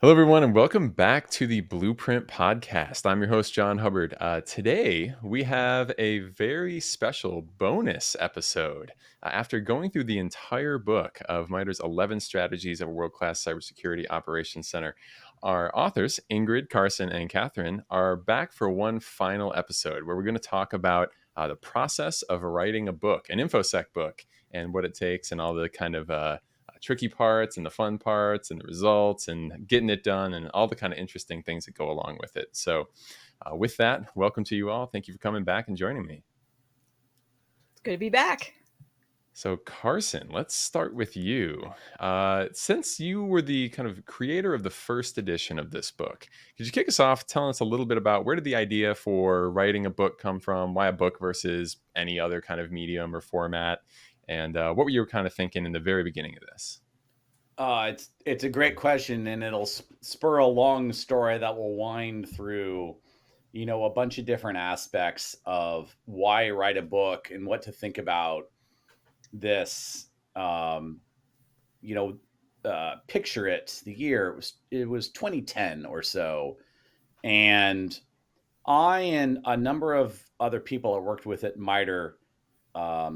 Hello, everyone, and welcome back to the Blueprint Podcast. I'm your host, John Hubbard. Today, we have a very special bonus episode. After going through the entire book of MITRE's 11 Strategies of a World-Class Cybersecurity Operations Center, our authors, Ingrid, Carson, and Kathryn, are back for one final episode where we're going to talk about the process of writing a book, an InfoSec book, and what it takes and all the kind of tricky parts and the fun parts and the results and getting it done and all the kind of interesting things that go along with it. So with that, welcome to you all. Thank you for coming back and joining me. It's good to be back. So Carson, let's start with you. Since you were the kind of creator of the first edition of this book, could you kick us off telling us a little bit about where did the idea for writing a book come from? Why a book versus any other kind of medium or format? And what were you kind of thinking in the very beginning of this? It's a great question, and it'll spur a long story that will wind through, a bunch of different aspects of why write a book and what to think about this. Picture it. The year it was 2010 or so, and I and a number of other people I worked with at MITRE,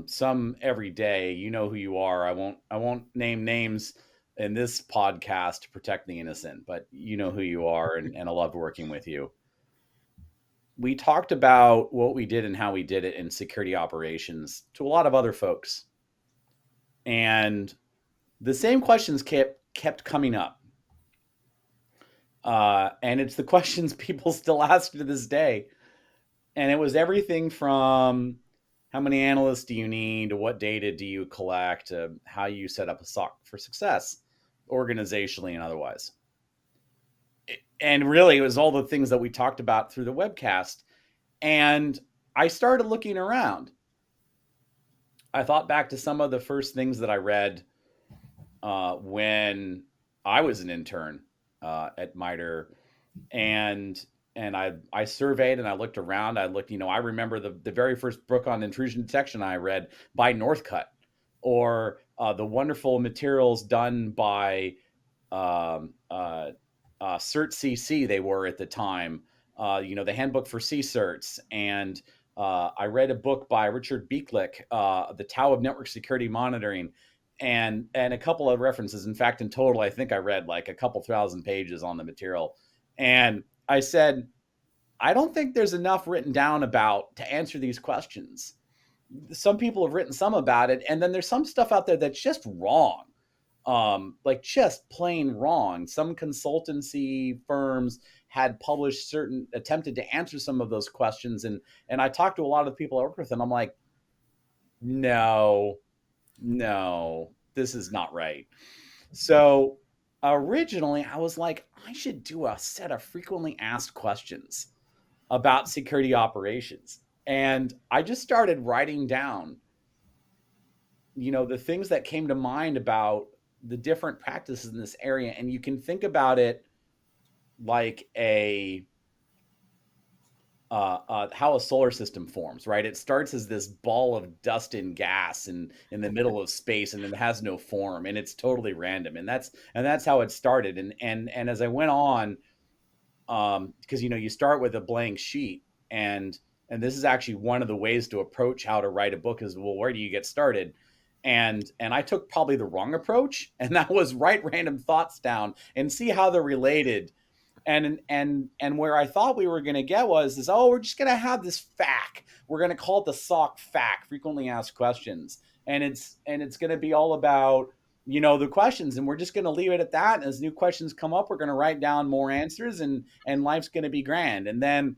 some every day. You know who you are. I won't name names in this podcast to protect the innocent, but you know who you are, and I loved working with you. We talked about what we did and how we did it in security operations to a lot of other folks. And the same questions kept coming up. And it's the questions people still ask to this day. And it was everything from how many analysts do you need, to what data do you collect, to how you set up a SOC for success, organizationally and otherwise. And really, it was all the things that we talked about through the webcast. And I started looking around. I thought back to some of the first things that I read when I was an intern at MITRE, and I surveyed and I looked around. I remember the very first book on intrusion detection I read by Northcutt, or the wonderful materials done by CertCC. They were at the time, the handbook for CCerts, and I read a book by Richard Beeklick, The Tao of Network Security Monitoring, and a couple of references. In fact, in total, I think I read like a couple thousand pages on the material. And I said, I don't think there's enough written down about to answer these questions. Some people have written some about it, and then there's some stuff out there that's just wrong, like just plain wrong. Some consultancy firms had published attempted to answer some of those questions, and I talked to a lot of the people I work with, and I'm like, no, this is not right. So originally, I was like, I should do a set of frequently asked questions about security operations. And I just started writing down, the things that came to mind about the different practices in this area. And you can think about it like how a solar system forms, right? It starts as this ball of dust and gas in the middle of space, and it has no form, and it's totally random. And that's how it started. And as I went on, because you start with a blank sheet, and this is actually one of the ways to approach how to write a book is, well, where do you get started? And I took probably the wrong approach, and that was write random thoughts down and see how they're related. And where I thought we were going to get was, we're just going to have this FAQ. We're going to call it the SOC FAQ, frequently asked questions, and it's going to be all about the questions, and we're just going to leave it at that. And as new questions come up, we're going to write down more answers, and life's going to be grand. And then,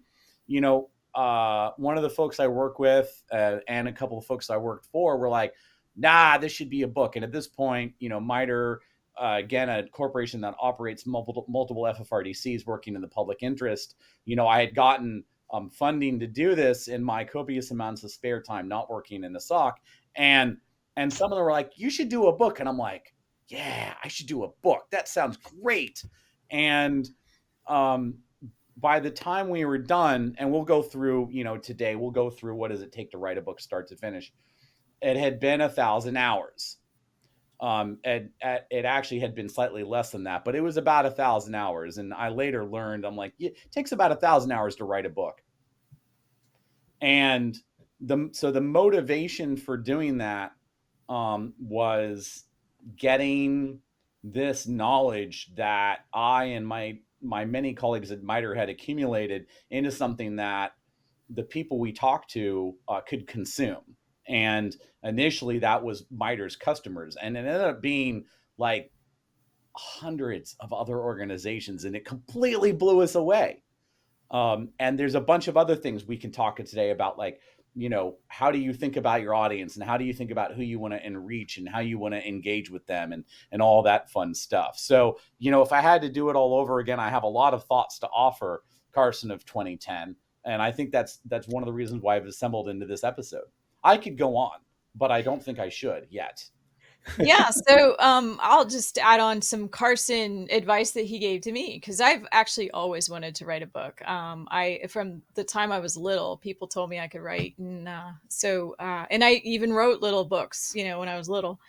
one of the folks I work with and a couple of folks I worked for were like, nah, this should be a book. And at this point, MITRE, again, a corporation that operates multiple FFRDCs working in the public interest, I had gotten funding to do this in my copious amounts of spare time, not working in the SOC. And some of them were like, you should do a book. And I'm like, yeah, I should do a book. That sounds great. And by the time we were done, and we'll go through, today, we'll go through what does it take to write a book start to finish. It had been 1,000 hours. It actually had been slightly less than that, but it was about 1,000 hours. And I later learned, I'm like, it takes about 1,000 hours to write a book. And so the motivation for doing that was getting this knowledge that I and my many colleagues at MITRE had accumulated into something that the people we talked to could consume. And initially that was MITRE's customers. And it ended up being like hundreds of other organizations, and it completely blew us away. And there's a bunch of other things we can talk today about, like, how do you think about your audience, and how do you think about who you want to reach, and how you want to engage with them, and all that fun stuff. So, if I had to do it all over again, I have a lot of thoughts to offer Carson of 2010. And I think that's one of the reasons why I've assembled into this episode. I could go on, but I don't think I should yet. Yeah, so I'll just add on some Carson advice that he gave to me, because I've actually always wanted to write a book. From the time I was little, people told me I could write, and and I even wrote little books, when I was little.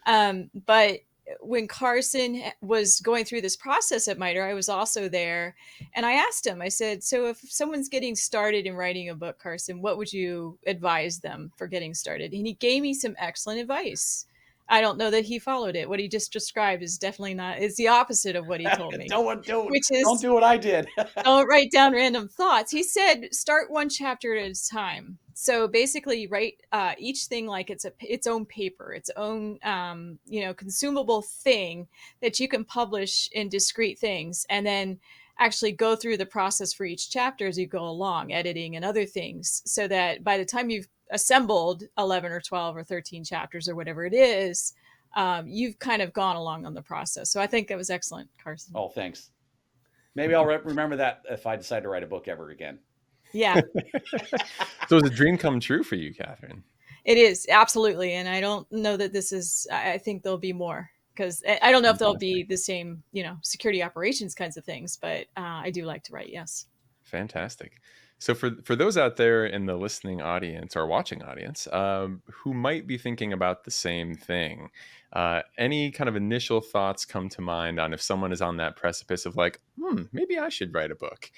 But when Carson was going through this process at MITRE, I was also there, and I asked him. I said, "So if someone's getting started in writing a book, Carson, what would you advise them for getting started?" And he gave me some excellent advice. I don't know that he followed it. What he just described is definitely not, it's the opposite of what he told me. Don't which is, do what I did. don't write down random thoughts. He said, start one chapter at a time. So basically write each thing like it's its own paper, its own, consumable thing that you can publish in discrete things, and then actually go through the process for each chapter as you go along, editing and other things, so that by the time you've assembled 11 or 12 or 13 chapters or whatever it is, you've kind of gone along on the process. So I think that was excellent, Carson. Oh, thanks. Maybe I'll remember that if I decide to write a book ever again. Yeah. So it's a dream come true for you, Kathryn. It is, absolutely. And I don't know that this is, I think there'll be more, because I don't know if they'll be the same, security operations kinds of things, but I do like to write. Yes. Fantastic. So for those out there in the listening audience or watching audience who might be thinking about the same thing, any kind of initial thoughts come to mind on if someone is on that precipice of like, maybe I should write a book?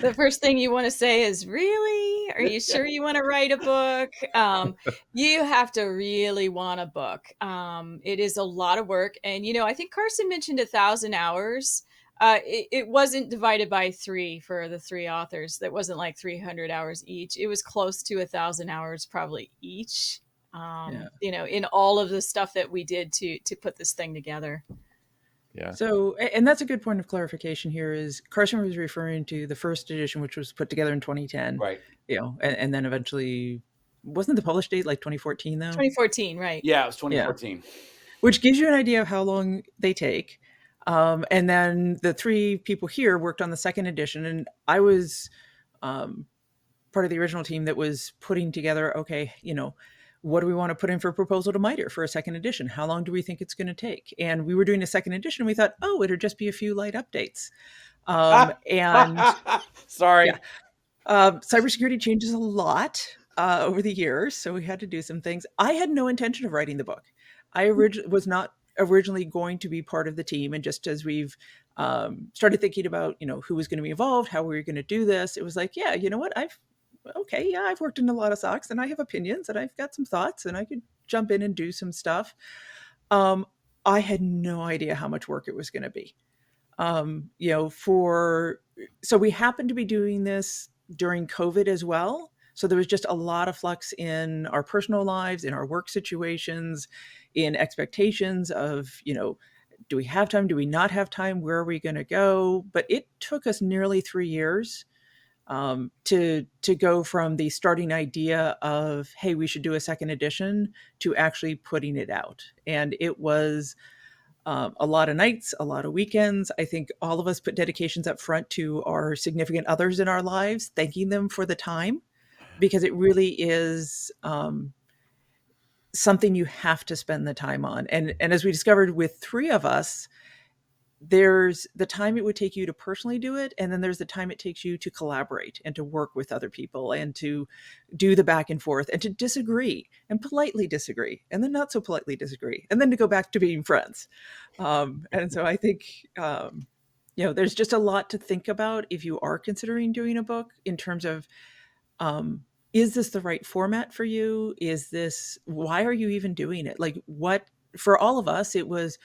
The first thing you want to say is, really? Are you sure you want to write a book? You have to really want a book. It is a lot of work. And, I think Carson mentioned 1,000 hours. It wasn't divided by 3 for the 3 authors. That wasn't like 300 hours each. It was close to 1,000 hours probably each, in all of the stuff that we did to put this thing together. Yeah. So, and that's a good point of clarification here, is Carson was referring to the first edition, which was put together in 2010. Right. And then eventually, wasn't the published date like 2014 though? 2014, right. Yeah, it was 2014. Yeah. Which gives you an idea of how long they take. And then the 3 people here worked on the second edition, and I was part of the original team that was putting together, okay, what do we want to put in for a proposal to MITRE for a second edition? How long do we think it's going to take? And we were doing a second edition. We thought, it'll just be a few light updates. And sorry. Yeah. Cybersecurity changes a lot over the years, so we had to do some things. I had no intention of writing the book. I was not originally going to be part of the team. And just as we've started thinking about, who was going to be involved, how we were going to do this, it was like, yeah, you know what? I've worked in a lot of SOCs, and I have opinions, and I've got some thoughts, and I could jump in and do some stuff. I had no idea how much work it was going to be. So we happened to be doing this during COVID as well. So there was just a lot of flux in our personal lives, in our work situations, in expectations of, do we have time? Do we not have time? Where are we going to go? But it took us nearly 3 years to go from the starting idea of, hey, we should do a second edition, to actually putting it out. And it was a lot of nights, a lot of weekends. I think all of us put dedications up front to our significant others in our lives, thanking them for the time, because it really is something you have to spend the time on. And as we discovered with 3 of us, there's the time it would take you to personally do it, and then there's the time it takes you to collaborate and to work with other people and to do the back and forth and to disagree and politely disagree and then not so politely disagree and then to go back to being friends. And so I think there's just a lot to think about if you are considering doing a book in terms of, is this the right format for you? Why are you even doing it? Like, what, for all of us, it was,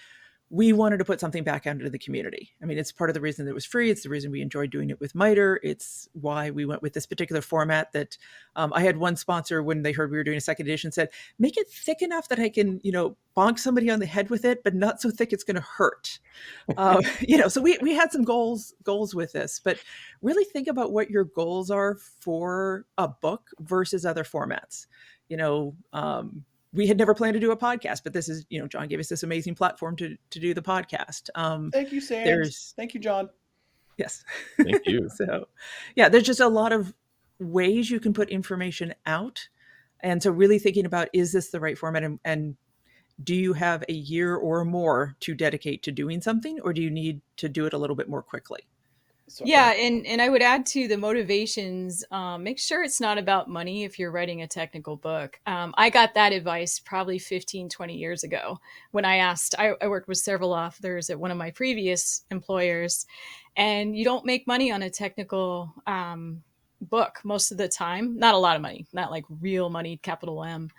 we wanted to put something back out into the community. I mean, it's part of the reason that it was free. It's the reason we enjoyed doing it with MITRE. It's why we went with this particular format that I had one sponsor, when they heard we were doing a second edition, said, make it thick enough that I can, bonk somebody on the head with it, but not so thick it's going to hurt. So we had some goals with this, but really think about what your goals are for a book versus other formats. We had never planned to do a podcast, but this is, John gave us this amazing platform to do the podcast. Thank you, Sam. Thank you, John. Yes. Thank you. So, yeah, there's just a lot of ways you can put information out. And so really thinking about, is this the right format? And do you have a year or more to dedicate to doing something, or do you need to do it a little bit more quickly? Yeah, and I would add to the motivations, make sure it's not about money if you're writing a technical book. I got that advice probably 15, 20 years ago when I worked with several authors at one of my previous employers, and you don't make money on a technical book most of the time. Not a lot of money, not like real money, capital M.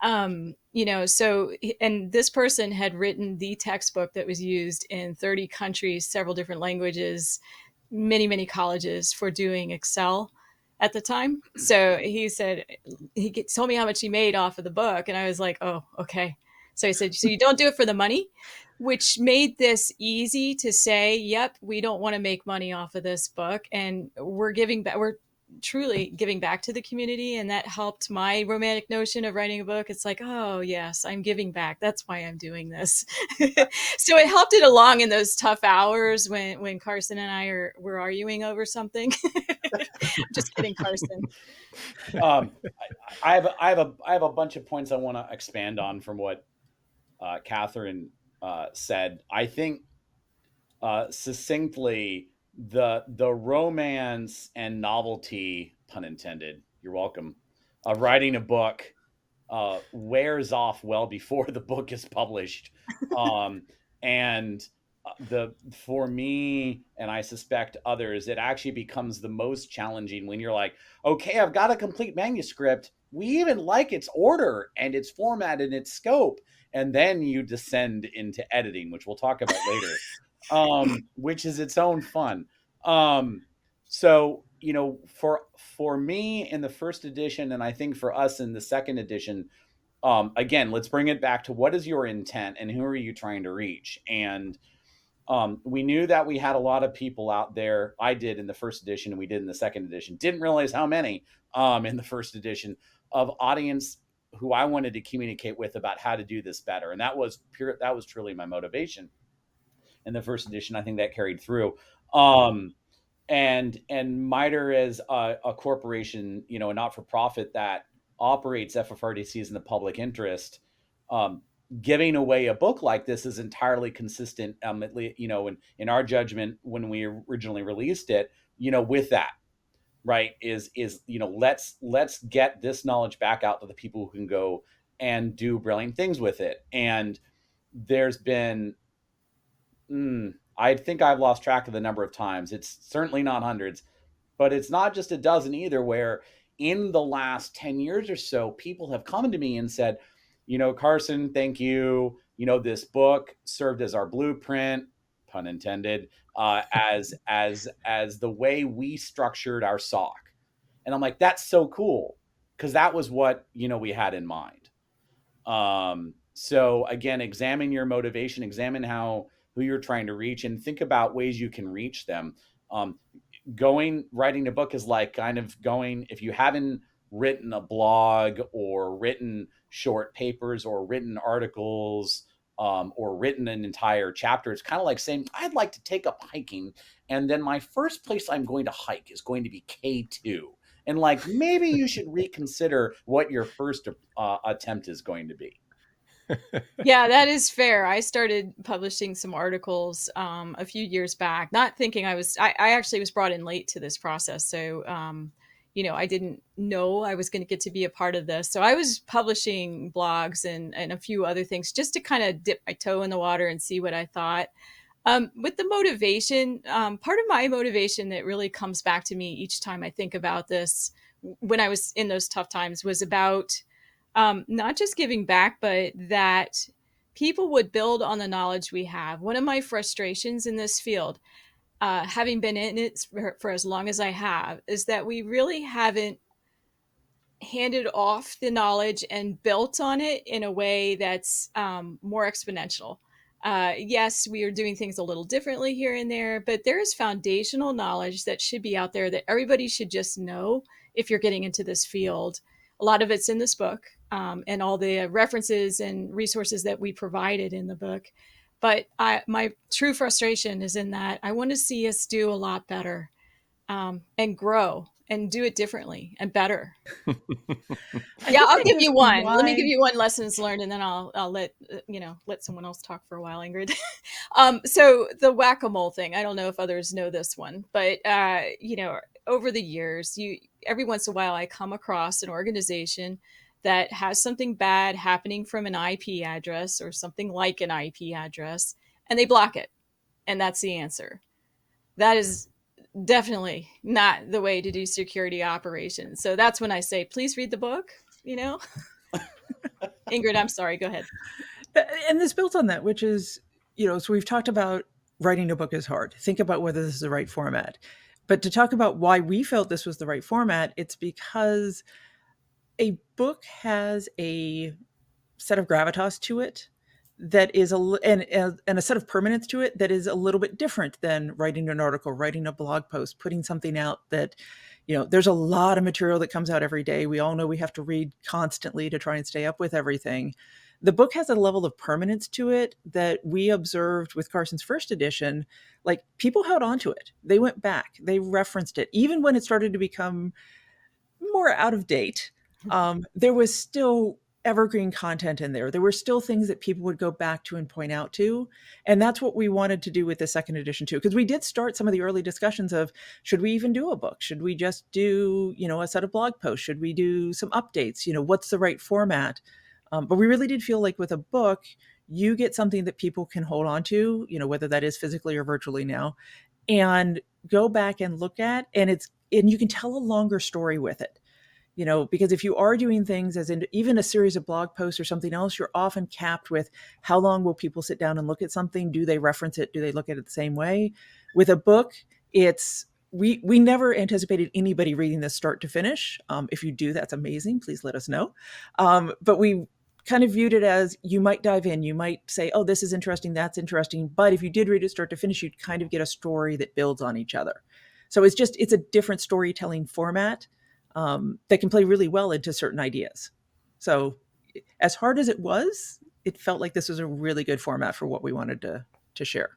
So, and this person had written the textbook that was used in 30 countries, several different languages, many colleges for doing Excel at the time. So he said, told me how much he made off of the book. And I was like, oh, okay. So he said, so you don't do it for the money, which made this easy to say, yep, we don't want to make money off of this book. And we're truly giving back to the community. And that helped my romantic notion of writing a book. It's like, oh yes, I'm giving back. That's why I'm doing this. So it helped it along in those tough hours when Carson and I were arguing over something. Just kidding, Carson. I have a bunch of points I want to expand on from what Kathryn said. I think succinctly, the romance and novelty, pun intended, you're welcome, of writing a book wears off well before the book is published. And for me, and I suspect others, it actually becomes the most challenging when you're like, okay, I've got a complete manuscript. We even like its order and its format and its scope. And then you descend into editing, which we'll talk about later. Which is its own fun. So, for me in the first edition, and I think for us in the second edition, again, let's bring it back to what is your intent and who are you trying to reach? And we knew that we had a lot of people out there. I did in the first edition and we did in the second edition. Didn't realize how many in the first edition of audience who I wanted to communicate with about how to do this better. And that was truly my motivation. In the first edition, I think that carried through. And MITRE is a corporation, a not-for-profit that operates FFRDCs in the public interest. Giving away a book like this is entirely consistent, in our judgment when we originally released it, with that, right? Is let's get this knowledge back out to the people who can go and do brilliant things with it. And there's been I think I've lost track of the number of times. It's certainly not hundreds, but it's not just a dozen either, where in the last 10 years or so, people have come to me and said, Carson, thank you. This book served as our blueprint, pun intended, as the way we structured our SOC. And I'm like, that's so cool, because that was what, we had in mind. So again, examine your motivation, examine who you're trying to reach, and think about ways you can reach them. Writing a book is like kind of going, if you haven't written a blog or written short papers or written articles or written an entire chapter, it's kind of like saying, I'd like to take up hiking, and then my first place I'm going to hike is going to be K2. And like, maybe you should reconsider what your first attempt is going to be. Yeah, that is fair. I started publishing some articles a few years back, not thinking I actually was brought in late to this process. So, I didn't know I was going to get to be a part of this. So I was publishing blogs and a few other things just to kind of dip my toe in the water and see what I thought. With the motivation, part of my motivation that really comes back to me each time I think about this when I was in those tough times was about not just giving back, but that people would build on the knowledge we have. One of my frustrations in this field, having been in it for as long as I have, is that we really haven't handed off the knowledge and built on it in a way that's more exponential. Yes, we are doing things a little differently here and there, but there is foundational knowledge that should be out there that everybody should just know if you're getting into this field. A lot of it's in this book, and all the references and resources that we provided in the book. But my true frustration is in that I want to see us do a lot better, and grow and do it differently and better. Yeah, I'll give you one. Let me give you one lessons learned, and then I'll let let someone else talk for a while, Ingrid. So the whack-a-mole thing. I don't know if others know this one, but over the years, every once in a while, I come across an organization that has something bad happening from an IP address or something like an IP address, and they block it, and that's the answer. That is definitely not the way to do security operations. So that's when I say, please read the book, Ingrid, I'm sorry, go ahead. And this builds on that, which is, so we've talked about writing a book is hard. Think about whether this is the right format. But to talk about why we felt this was the right format, it's because a book has a set of gravitas to it that is and a set of permanence to it that is a little bit different than writing an article, writing a blog post, putting something out that, there's a lot of material that comes out every day. We all know we have to read constantly to try and stay up with everything. The book has a level of permanence to it that we observed with Carson's first edition. Like, people held on to it. They went back, they referenced it. Even when it started to become more out of date, there was still evergreen content in there. There were still things that people would go back to and point out to. And that's what we wanted to do with the second edition too. Because we did start some of the early discussions of, should we even do a book? Should we just do, a set of blog posts? Should we do some updates? What's the right format? But we really did feel like with a book, you get something that people can hold on to, whether that is physically or virtually now, and go back and look at, and you can tell a longer story with it. Because if you are doing things as in even a series of blog posts or something else, you're often capped with how long will people sit down and look at something? Do they reference it? Do they look at it the same way? With a book, we never anticipated anybody reading this start to finish. If you do, that's amazing. Please let us know. But we kind of viewed it as, you might dive in, you might say, oh, this is interesting, that's interesting. But if you did read it start to finish, you'd kind of get a story that builds on each other. So it's a different storytelling format that can play really well into certain ideas. So as hard as it was, it felt like this was a really good format for what we wanted to share.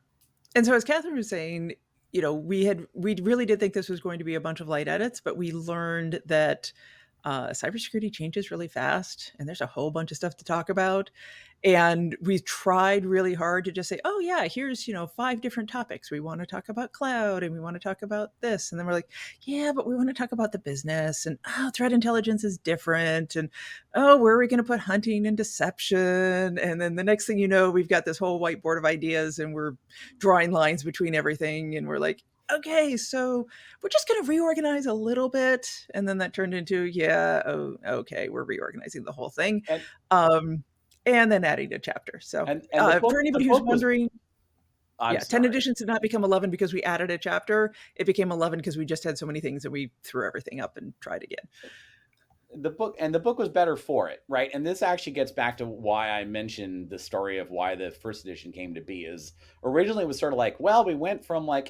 And so as Kathryn was saying, we really did think this was going to be a bunch of light edits, but we learned that cybersecurity changes really fast, and there's a whole bunch of stuff to talk about. And we tried really hard to just say, oh yeah, here's, 5 different topics. We want to talk about cloud, and we want to talk about this. And then we're like, yeah, but we want to talk about the business, and threat intelligence is different. And where are we going to put hunting and deception? And then the next thing you know, we've got this whole whiteboard of ideas, and we're drawing lines between everything. And we're like, okay, so we're just going to reorganize a little bit. And then that turned into, okay, we're reorganizing the whole thing. And then adding a chapter. So for anybody who's wondering, 10 editions did not become 11 because we added a chapter. It became 11 because we just had so many things that we threw everything up and tried again. The book was better for it, right? And this actually gets back to why I mentioned the story of why the first edition came to be. Is originally it was sort of like, well, we went from like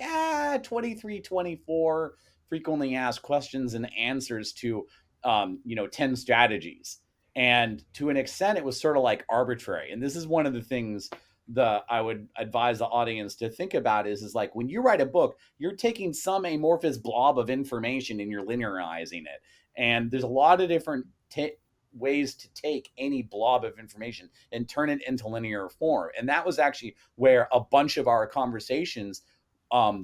23, 24 frequently asked questions and answers to 10 strategies. And to an extent, it was sort of like arbitrary. And this is one of the things that I would advise the audience to think about is like, when you write a book, you're taking some amorphous blob of information and you're linearizing it. And there's a lot of different ways to take any blob of information and turn it into linear form. And that was actually where a bunch of our conversations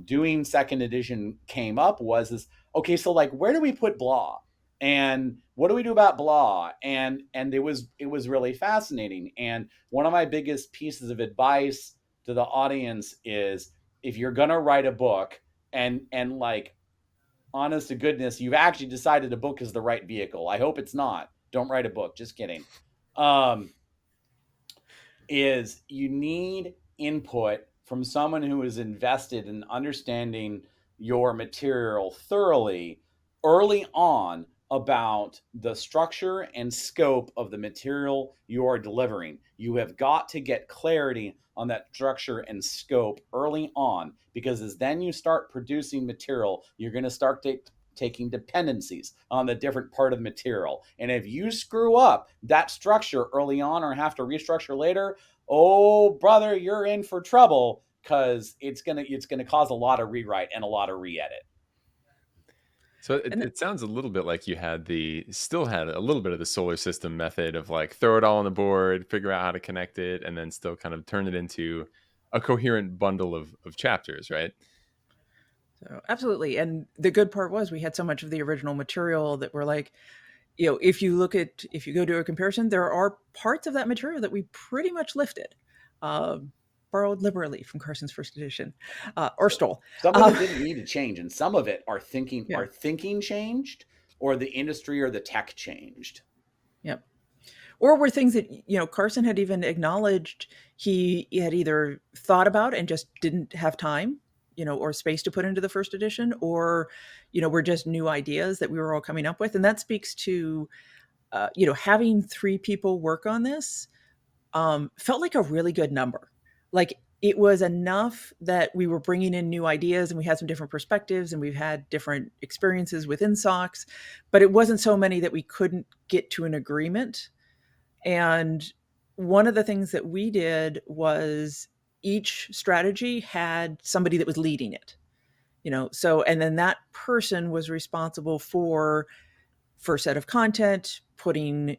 doing second edition came up, was this, okay, so like, where do we put blah? And what do we do about blah? And it was really fascinating. And one of my biggest pieces of advice to the audience is, if you're going to write a book, and like, honest to goodness, you've actually decided a book is the right vehicle. I hope it's not. Don't write a book. Just kidding. Is you need input from someone who is invested in understanding your material thoroughly early on, about the structure and scope of the material you are delivering. You have got to get clarity on that structure and scope early on, because as then you start producing material, you're going to start taking dependencies on the different part of the material. And if you screw up that structure early on or have to restructure later, oh brother, you're in for trouble, because it's gonna cause a lot of rewrite and a lot of re-edit. So it sounds a little bit like you still had a little bit of the solar system method of like, throw it all on the board, figure out how to connect it, and then still kind of turn it into a coherent bundle of chapters, right? So absolutely. And the good part was we had so much of the original material that we're like, if you go to a comparison, there are parts of that material that we pretty much lifted, borrowed liberally from Carson's first edition, or stole. Some of it didn't need to change, and some of it our thinking changed, or the industry or the tech changed. Yep. Or were things that, Carson had even acknowledged he had either thought about and just didn't have time, or space to put into the first edition, or, were just new ideas that we were all coming up with. And that speaks to, having 3 people work on this felt like a really good number. Like, it was enough that we were bringing in new ideas and we had some different perspectives and we've had different experiences within SOCs, but it wasn't so many that we couldn't get to an agreement. And one of the things that we did was each strategy had somebody that was leading it, and then that person was responsible for first set of content, putting,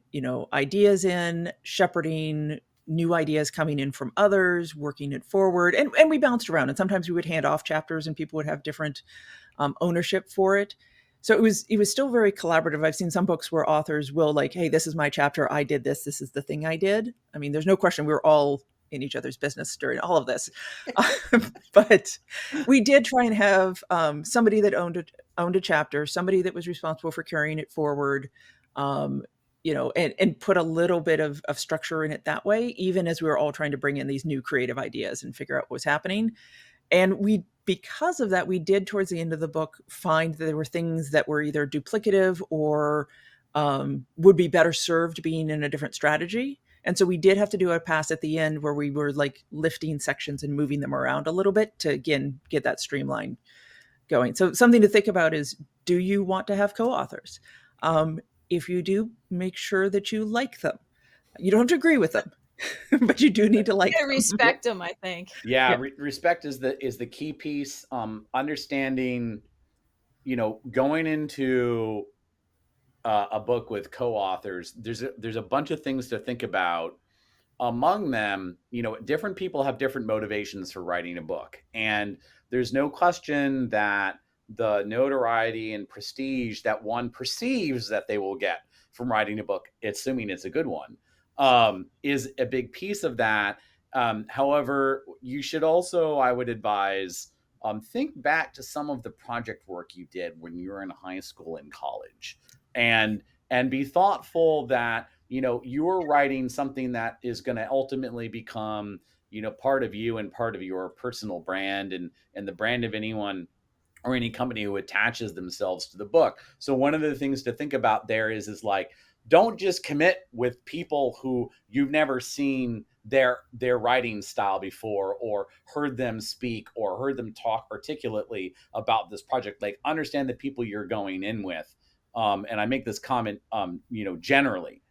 ideas in, shepherding new ideas coming in from others, working it forward. And we bounced around, and sometimes we would hand off chapters and people would have different ownership for it. So it was still very collaborative. I've seen some books where authors will like, hey, this is my chapter. I did this. This is the thing I did. I mean, there's no question we were all in each other's business during all of this. But we did try and have somebody that owned a chapter, somebody that was responsible for carrying it forward, and put a little bit of structure in it that way, even as we were all trying to bring in these new creative ideas and figure out what was happening. And because of that, we did towards the end of the book find that there were things that were either duplicative or would be better served being in a different strategy. And so we did have to do a pass at the end where we were like lifting sections and moving them around a little bit to, again, get that streamline going. So something to think about is, do you want to have co-authors? If you do, make sure that you like them. You don't have to agree with them, but you do need to like them. Respect them, I think. Yeah. Respect is the key piece. Understanding, going into a book with co-authors, there's a bunch of things to think about. Among them, different people have different motivations for writing a book. And there's no question that the notoriety and prestige that one perceives that they will get from writing a book, assuming it's a good one, is a big piece of that. However, you should also, I would advise, think back to some of the project work you did when you were in high school and college, and be thoughtful that, you're writing something that is going to ultimately become, part of you and part of your personal brand and the brand of anyone or any company who attaches themselves to the book. So one of the things to think about there is like, don't just commit with people who you've never seen their writing style before, or heard them speak, or heard them talk articulately about this project. Like, understand the people you're going in with. And I make this comment, generally,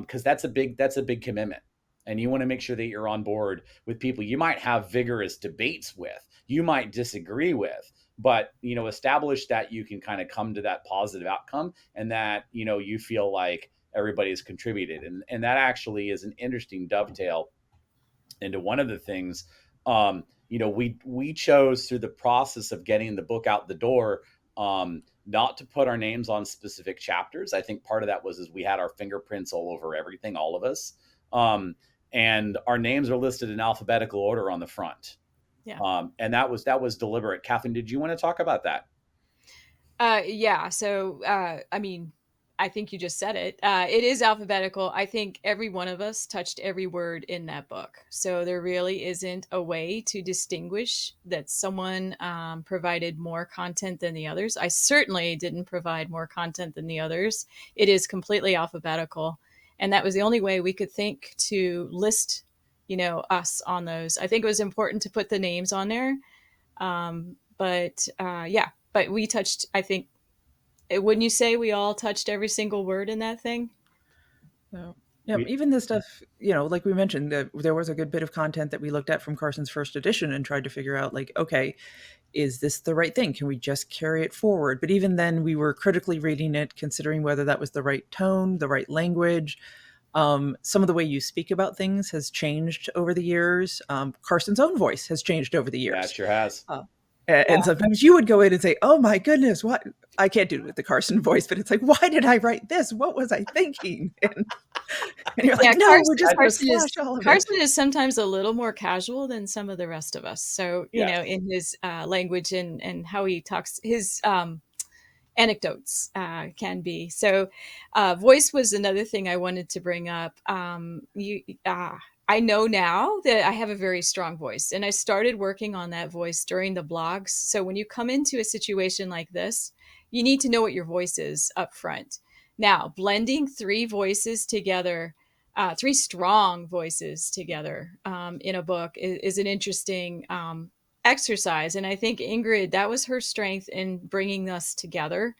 because that's a big commitment. And you want to make sure that you're on board with people you might have vigorous debates with, you might disagree with, but, establish that you can kind of come to that positive outcome, and that, you feel like everybody's contributed. And that actually is an interesting dovetail into one of the things. We chose through the process of getting the book out the door, not to put our names on specific chapters. I think part of that was we had our fingerprints all over everything, all of us. And our names are listed in alphabetical order on the front. Yeah. And that was deliberate. Kathryn, did you want to talk about that? Yeah. So, I mean, I think you just said it. It is alphabetical. I think every one of us touched every word in that book. So there really isn't a way to distinguish that someone provided more content than the others. I certainly didn't provide more content than the others. It is completely alphabetical. And that was the only way we could think to list, us on those. I think it was important to put the names on there. But we touched, I think, wouldn't you say we all touched every single word in that thing? So, yeah, even the stuff, like we mentioned, there was a good bit of content that we looked at from Carson's first edition and tried to figure out, like, okay, is this the right thing? Can we just carry it forward? But even then, we were critically reading it, considering whether that was the right tone, the right language. Some of the way you speak about things has changed over the years. Carson's own voice has changed over the years. Yeah, it sure has. And sometimes you would go in and say, oh my goodness, what? I can't do it with the Carson voice, but it's like, why did I write this? What was I thinking? And you're like, no, we're just going to slash all of it. Carson is sometimes a little more casual than some of the rest of us. So, in his language and how he talks, his anecdotes can be. So voice was another thing I wanted to bring up. I know now that I have a very strong voice, and I started working on that voice during the blogs. So when you come into a situation like this, you need to know what your voice is up front. Now, blending three voices together, three strong voices together in a book is an interesting exercise. And I think Ingrid, that was her strength in bringing us together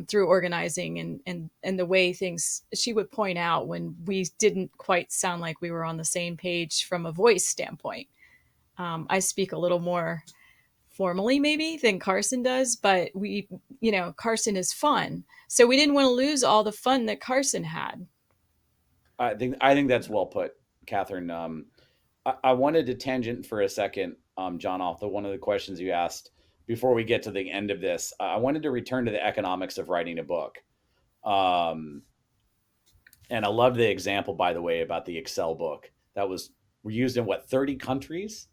through organizing and the way things she would point out when we didn't quite sound like we were on the same page from a voice standpoint. I speak a little more formally maybe than Carson does, but Carson is fun. So we didn't want to lose all the fun that Carson had. I think that's well put, Kathryn. I wanted to tangent for a second, John, off one of the questions you asked before we get to the end of this. I wanted to return to the economics of writing a book. And I love the example, by the way, about the Excel book that was used in 30 countries?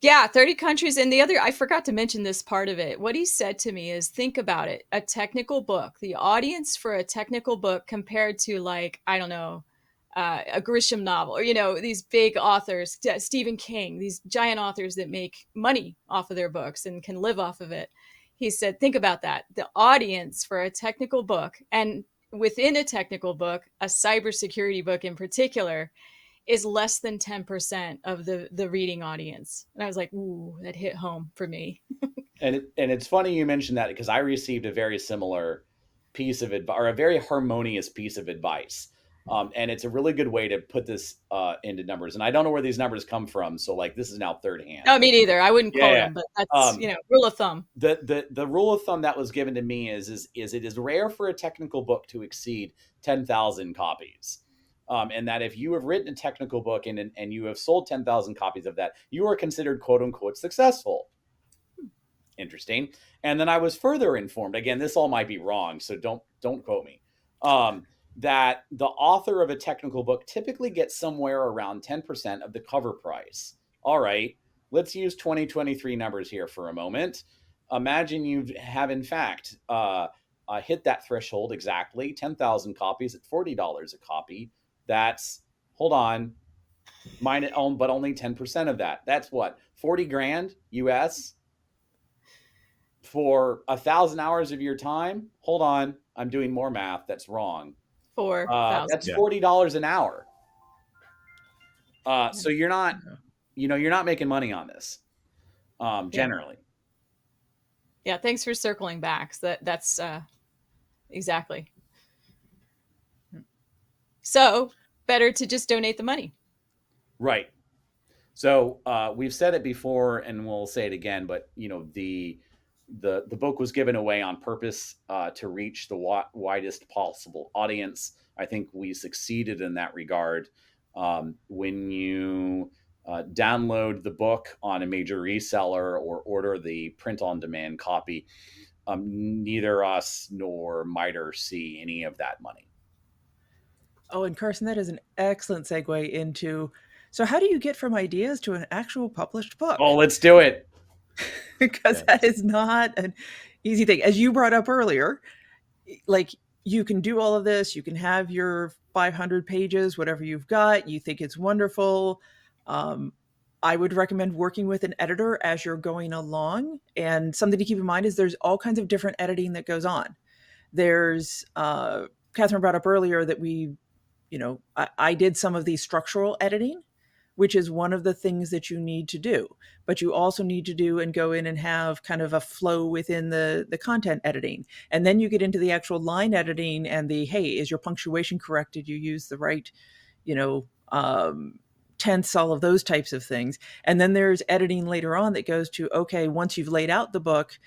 Yeah, 30 countries. And I forgot to mention this part of it. What he said to me is, think about it. A technical book, the audience for a technical book compared to I don't know, a Grisham novel, or, these big authors, Stephen King, these giant authors that make money off of their books and can live off of it. He said, think about that. The audience for a technical book, and within a technical book, a cybersecurity book in particular, is less than 10% of the reading audience. And I was like, ooh, that hit home for me. And it's funny you mentioned that, because I received a very similar piece of advice, or a very harmonious piece of advice. And it's a really good way to put this into numbers. And I don't know where these numbers come from. So this is now third hand. No, me neither. I wouldn't quote them, but that's, rule of thumb. The rule of thumb that was given to me is it is rare for a technical book to exceed 10,000 copies. And that if you have written a technical book and you have sold 10,000 copies of that, you are considered quote unquote successful. Interesting. And then I was further informed, again, this all might be wrong, so don't quote me, that the author of a technical book typically gets somewhere around 10% of the cover price. All right, let's use 2023 numbers here for a moment. Imagine you have, in fact, hit that threshold exactly, 10,000 copies at $40 a copy. That's, hold on, but only 10% of that. That's what, 40 grand US for 1,000 hours of your time? Hold on, I'm doing more math. That's wrong. 4,000. That's $40 an hour. So you're not, you're not making money on this, generally. Yeah. Thanks for circling back. That's exactly. So better to just donate the money. Right. So we've said it before and we'll say it again, but the the book was given away on purpose to reach the widest possible audience. I think we succeeded in that regard. When you download the book on a major reseller or order the print-on-demand copy, neither us nor MITRE see any of that money. Oh, and Carson, that is an excellent segue into, so how do you get from ideas to an actual published book? Oh, let's do it. Because that is not an easy thing. As you brought up earlier, like, you can do all of this, you can have your 500 pages, whatever you've got, you think it's wonderful. I would recommend working with an editor as you're going along. And something to keep in mind is there's all kinds of different editing that goes on. There's, Kathryn brought up earlier that I did some of the structural editing, which is one of the things that you need to do. But you also need to do and go in and have kind of a flow within the content editing. And then you get into the actual line editing and hey, is your punctuation correct? Did you use the right, tense, all of those types of things. And then there's editing later on that goes to, okay, once you've laid out the book,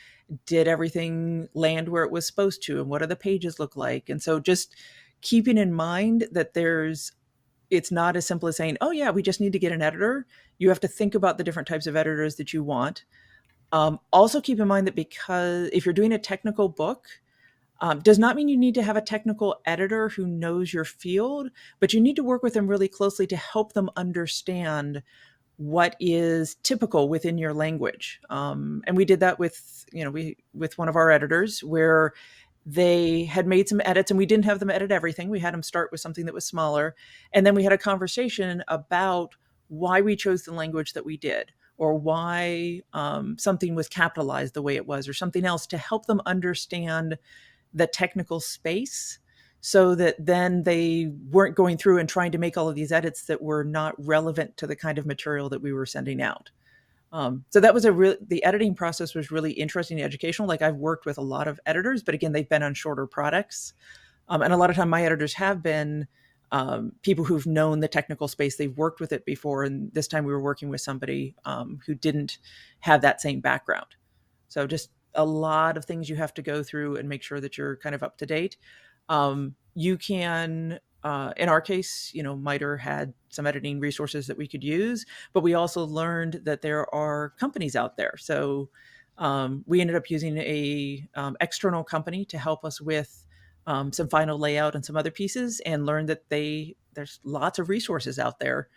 did everything land where it was supposed to? And what do the pages look like? And so just keeping in mind that it's not as simple as saying, oh yeah, we just need to get an editor. You have to think about the different types of editors that you want. Also keep in mind that because if you're doing a technical book, does not mean you need to have a technical editor who knows your field, but you need to work with them really closely to help them understand what is typical within your language. And we did that with one of our editors, where they had made some edits and we didn't have them edit everything. We had them start with something that was smaller. And then we had a conversation about why we chose the language that we did, or why something was capitalized the way it was, or something else, to help them understand the technical space, so that then they weren't going through and trying to make all of these edits that were not relevant to the kind of material that we were sending out. So that was the editing process was really interesting and educational. Like, I've worked with a lot of editors, but again, they've been on shorter products. And a lot of time my editors have been people who've known the technical space, they've worked with it before. And this time we were working with somebody who didn't have that same background. So just a lot of things you have to go through and make sure that you're kind of up to date. You can, in our case, MITRE had some editing resources that we could use, but we also learned that there are companies out there. So we ended up using a external company to help us with some final layout and some other pieces, and learned that there's lots of resources out there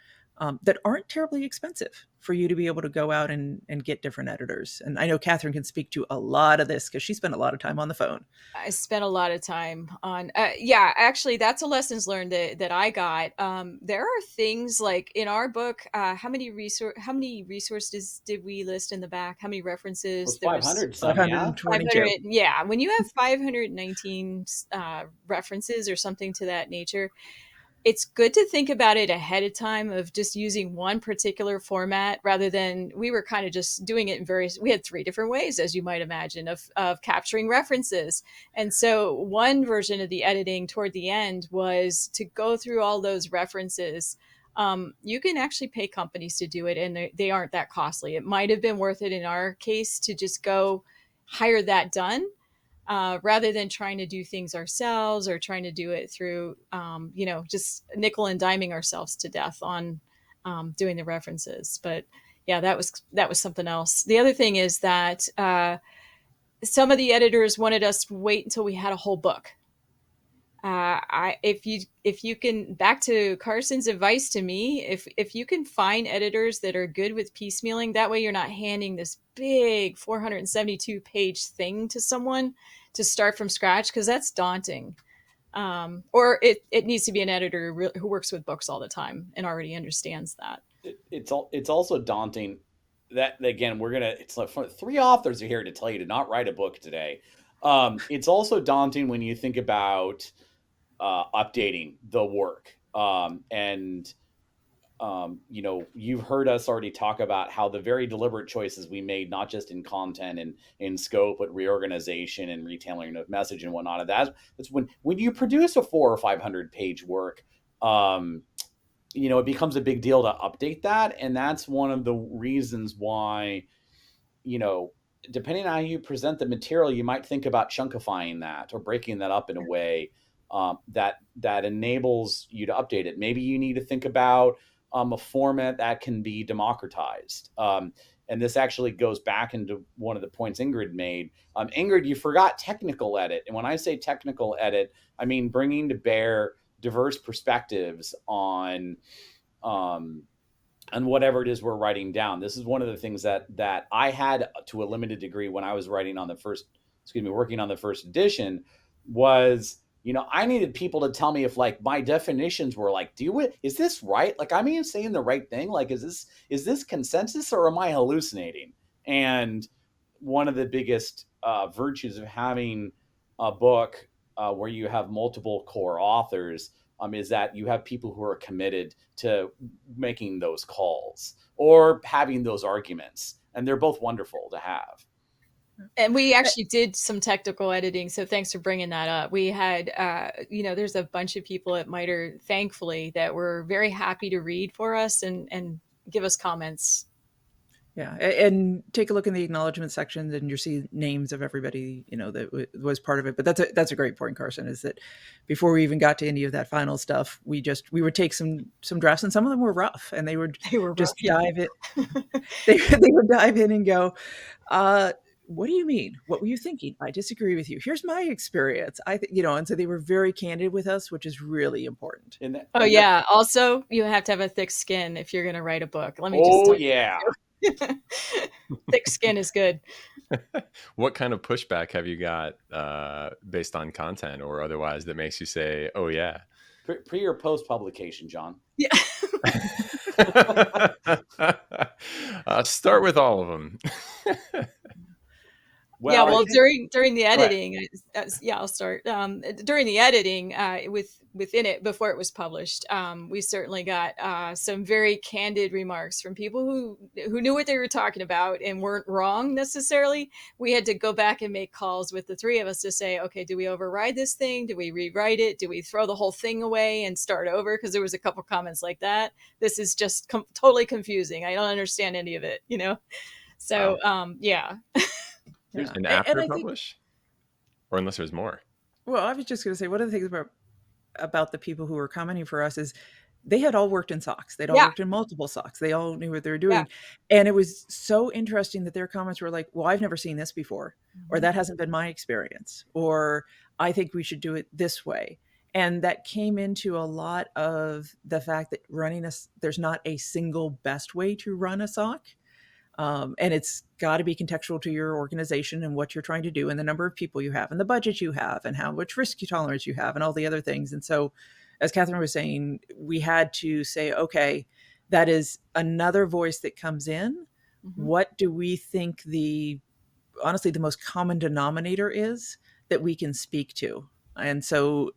that aren't terribly expensive for you to be able to go out and get different editors. And I know Kathryn can speak to a lot of this because she spent a lot of time on the phone. I spent a lot of time on, actually, that's a lessons learned that I got. There are things like in our book, how many resources did we list in the back? How many references? It was 500, 522. Yeah. When you have 519 references or something to that nature, it's good to think about it ahead of time, of just using one particular format, rather than, we were kind of just doing it in we had 3 different ways, as you might imagine, of capturing references. And so one version of the editing toward the end was to go through all those references. You can actually pay companies to do it, and they aren't that costly. It might have been worth it in our case to just go hire that done, rather than trying to do things ourselves, or trying to do it through, just nickel and diming ourselves to death on doing the references. But yeah, that was something else. The other thing is that some of the editors wanted us to wait until we had a whole book. If you can, back to Carson's advice to me, if you can find editors that are good with piecemealing, that way you're not handing this big 472 page thing to someone to start from scratch, because that's daunting. Or it needs to be an editor who works with books all the time and already understands that. It's also daunting that, again, it's like 3 authors are here to tell you to not write a book today. It's also daunting when you think about updating the work. You've heard us already talk about how the very deliberate choices we made, not just in content and in scope, but reorganization and retailing of message and whatnot. That's when you produce a 400 or 500 page work, it becomes a big deal to update that. And that's one of the reasons why, depending on how you present the material, you might think about chunkifying that or breaking that up in a way that enables you to update it. Maybe you need to think about a format that can be democratized. And this actually goes back into one of the points Ingrid made. Ingrid, you forgot technical edit. And when I say technical edit, I mean bringing to bear diverse perspectives on whatever it is we're writing down. This is one of the things that I had to a limited degree when I was working on the first edition was, I needed people to tell me if like my definitions were like, is this right? Like, I'm even saying the right thing. Like, is this consensus or am I hallucinating? And one of the biggest virtues of having a book where you have multiple core authors is that you have people who are committed to making those calls or having those arguments. And they're both wonderful to have. And we actually did some technical editing. So thanks for bringing that up. We had, there's a bunch of people at MITRE, thankfully, that were very happy to read for us and give us comments. Yeah, and take a look in the acknowledgement section, and you see names of everybody that was part of it. But that's a great point, Carson. Is that before we even got to any of that final stuff, we would take some drafts, and some of them were rough, and they would just dive in. They would dive in and go, "What do you mean? What were you thinking? I disagree with you. Here's my experience." And so they were very candid with us, which is really important. Also, you have to have a thick skin if you're going to write a book. Let me just. Oh yeah. Thick skin is good. What kind of pushback have you got based on content or otherwise that makes you say, oh yeah? Pre or post publication, John? Yeah. Start with all of them. Well, during the editing, I'll start. During the editing, within it before it was published, we certainly got some very candid remarks from people who knew what they were talking about and weren't wrong necessarily. We had to go back and make calls with the three of us to say, okay, do we override this thing? Do we rewrite it? Do we throw the whole thing away and start over? Because there was a couple comments like that. This is just totally confusing. I don't understand any of it, So, yeah. And after publish? Or unless there's more. Well, I was just going to say, one of the things about the people who were commenting for us is they had all worked in SOCs. They'd all worked in multiple SOCs. They all knew what they were doing. Yeah. And it was so interesting that their comments were like, well, I've never seen this before, or that hasn't been my experience, or I think we should do it this way. And that came into a lot of the fact that there's not a single best way to run a SOC. And it's got to be contextual to your organization and what you're trying to do and the number of people you have and the budget you have and how much risk tolerance you have and all the other things. And so, as Kathryn was saying, we had to say, okay, that is another voice that comes in. Mm-hmm. What do we think honestly, the most common denominator is that we can speak to? And so,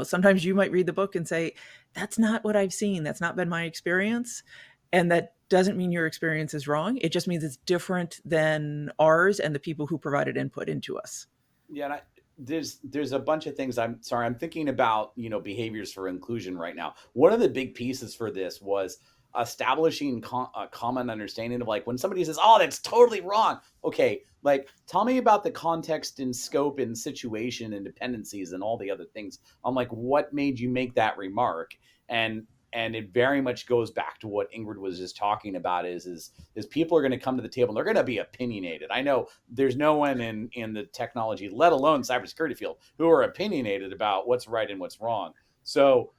sometimes you might read the book and say, that's not what I've seen. That's not been my experience. And that doesn't mean your experience is wrong. It just means it's different than ours and the people who provided input into us. Yeah, and there's a bunch of things. I'm thinking about, behaviors for inclusion right now. One of the big pieces for this was establishing a common understanding of like when somebody says, oh, that's totally wrong. Okay, like tell me about the context and scope and situation and dependencies and all the other things. I'm like, what made you make that remark? And it very much goes back to what Ingrid was just talking about is people are going to come to the table and they're going to be opinionated. I know there's no one in the technology, let alone cybersecurity field, who are opinionated about what's right and what's wrong. So,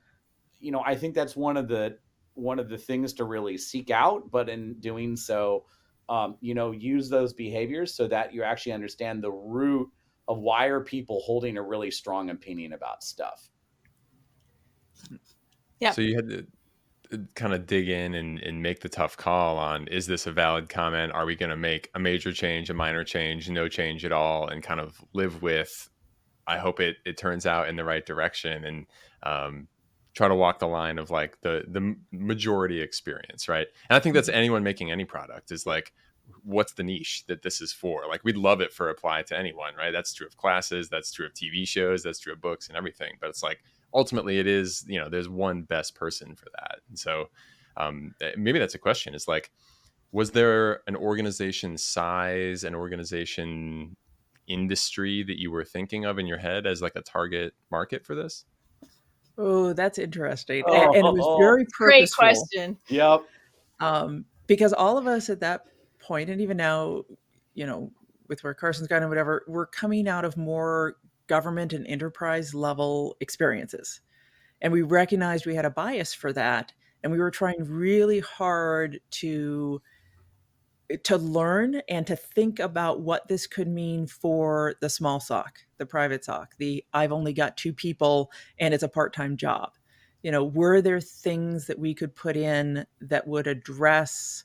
I think that's one of the things to really seek out, but in doing so, use those behaviors so that you actually understand the root of why are people holding a really strong opinion about stuff. Yeah. So you had to kind of dig in and make the tough call on, is this a valid comment? Are we going to make a major change, a minor change, no change at all, and kind of live with, I hope it turns out in the right direction, and try to walk the line of like the majority experience, right? And I think that's anyone making any product is like, what's the niche that this is for? Like, we'd love it for apply to anyone, right? That's true of classes, that's true of TV shows, that's true of books and everything. But it's like, ultimately it is, there's one best person for that. And so maybe that's a question. It's like, Was there an organization size, an organization industry that you were thinking of in your head as like a target market for this? Oh, that's interesting. And it was Oh, very Great purposeful, question. yep. because all of us at that point, and even now, with where Carson's gone and whatever, we're coming out of more government and enterprise level experiences. And we recognized we had a bias for that. And we were trying really hard to learn and to think about what this could mean for the small SOC, the private SOC, the I've only got 2 people and it's a part-time job. Were there things that we could put in that would address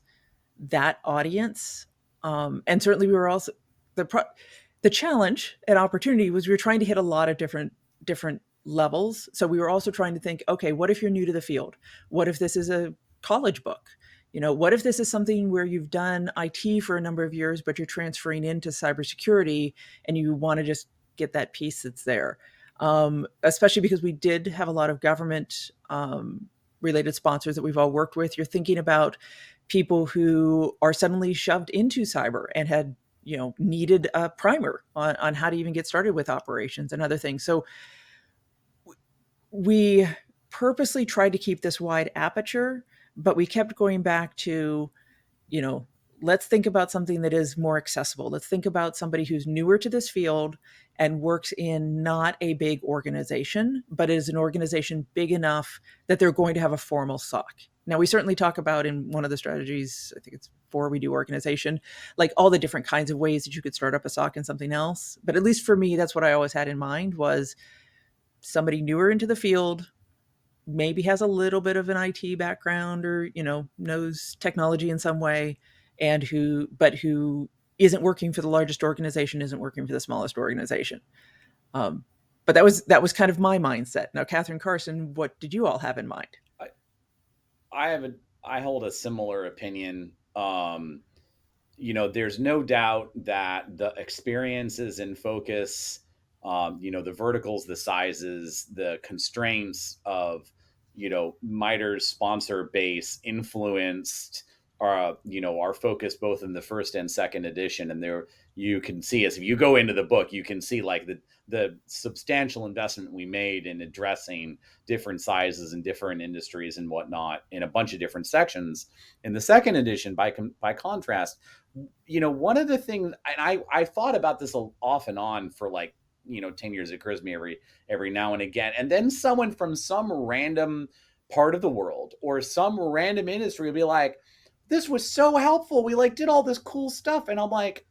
that audience? And certainly we were also the challenge and opportunity was we were trying to hit a lot of different levels. So we were also trying to think, okay, what if you're new to the field? What if this is a college book? What if this is something where you've done IT for a number of years, but you're transferring into cybersecurity and you want to just get that piece that's there? Especially because we did have a lot of government related sponsors that we've all worked with. You're thinking about people who are suddenly shoved into cyber and had needed a primer on how to even get started with operations and other things. So we purposely tried to keep this wide aperture, but we kept going back to, let's think about something that is more accessible. Let's think about somebody who's newer to this field and works in not a big organization, but is an organization big enough that they're going to have a formal SOC. Now, we certainly talk about in one of the strategies, I think it's 4 we do organization, like all the different kinds of ways that you could start up a SOC and something else. But at least for me, that's what I always had in mind was somebody newer into the field, maybe has a little bit of an IT background or, knows technology in some way, and who isn't working for the largest organization, isn't working for the smallest organization. But that was kind of my mindset. Now, Kathryn, Carson, what did you all have in mind? I hold a similar opinion. There's no doubt that the experiences and focus, the verticals, the sizes, the constraints of, MITRE's sponsor base influenced our focus both in the first and second edition. And there you can see, as if you go into the book, you can see like the substantial investment we made in addressing different sizes and different industries and whatnot in a bunch of different sections. In the second edition, by contrast, one of the things, and I thought about this off and on for 10 years, it occurs to me every now and again. And then someone from some random part of the world or some random industry will be like, this was so helpful. We did all this cool stuff. And I'm like,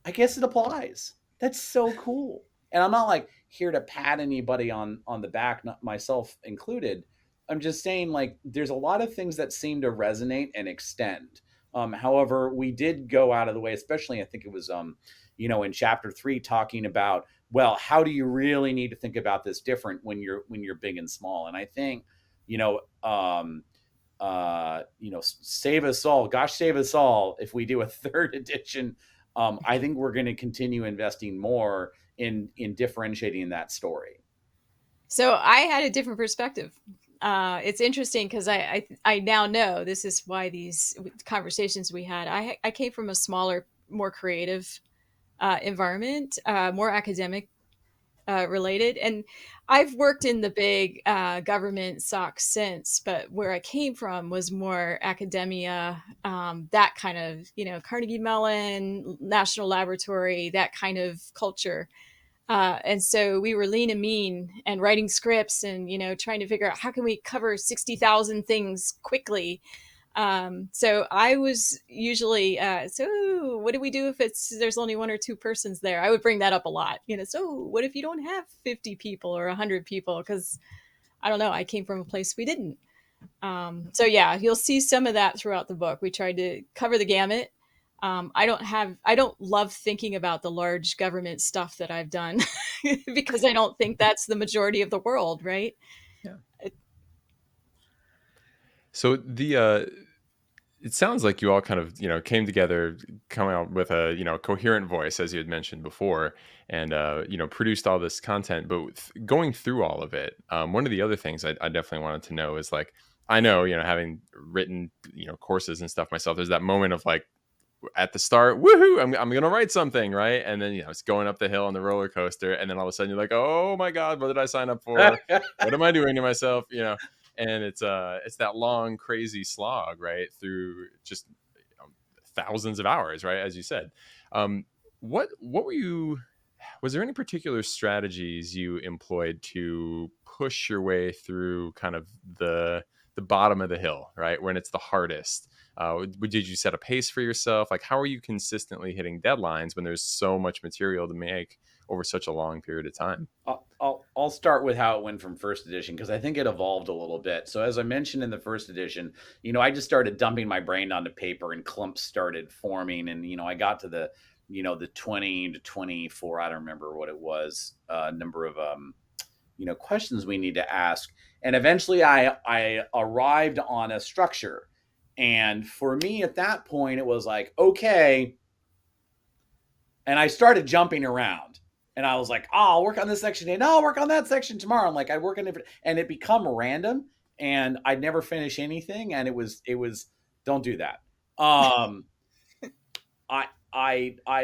I guess it applies. That's so cool. And I'm not here to pat anybody on the back, not myself included. I'm just saying there's a lot of things that seem to resonate and extend. However, we did go out of the way, especially I think it was, in chapter 3 talking about, well, how do you really need to think about this different when you're big and small? And I think, save us all, gosh, save us all. If we do a third edition, I think we're going to continue investing more in differentiating that story. So I had a different perspective. It's interesting because I now know this is why these conversations we had. I came from a smaller, more creative environment, more academic related, and I've worked in the big government SOC since, but where I came from was more academia, that kind of Carnegie Mellon, National Laboratory, that kind of culture. And so we were lean and mean and writing scripts and, trying to figure out how can we cover 60,000 things quickly. So I was usually, so what do we do if there's only 1 or 2 persons there? I would bring that up a lot, so what if you don't have 50 people or 100 people? Cause I don't know, I came from a place we didn't. So yeah, you'll see some of that throughout the book. We tried to cover the gamut. I don't love thinking about the large government stuff that I've done because I don't think that's the majority of the world. Right. Yeah. So it sounds like you all kind of, came together, coming out with a, coherent voice, as you had mentioned before, and, produced all this content. But going through all of it, one of the other things I definitely wanted to know is I know, having written, courses and stuff myself, there's that moment of like, at the start, woohoo, I'm gonna write something, right? And then it's going up the hill on the roller coaster, and then all of a sudden you're like, oh my god, what did I sign up for? What am I doing to myself? And it's that long crazy slog, right, through just thousands of hours, right, as you said. What were you, was there any particular strategies you employed to push your way through kind of the bottom of the hill, right, when it's the hardest? Did you set a pace for yourself? Like, how are you consistently hitting deadlines when there's so much material to make over such a long period of time? I'll start with how it went from first edition, because I think it evolved a little bit. So as I mentioned in the first edition, I just started dumping my brain onto paper, and clumps started forming. And, I got to the 20 to 24, I don't remember what it was, number of, questions we need to ask. And eventually I arrived on a structure. And for me at that point, it was like, okay. And I started jumping around, and I was like, oh, I'll work on this section today. No, I'll work on that section tomorrow. I'm like, I work on different, and it become random, and I'd never finish anything. And it was, don't do that. The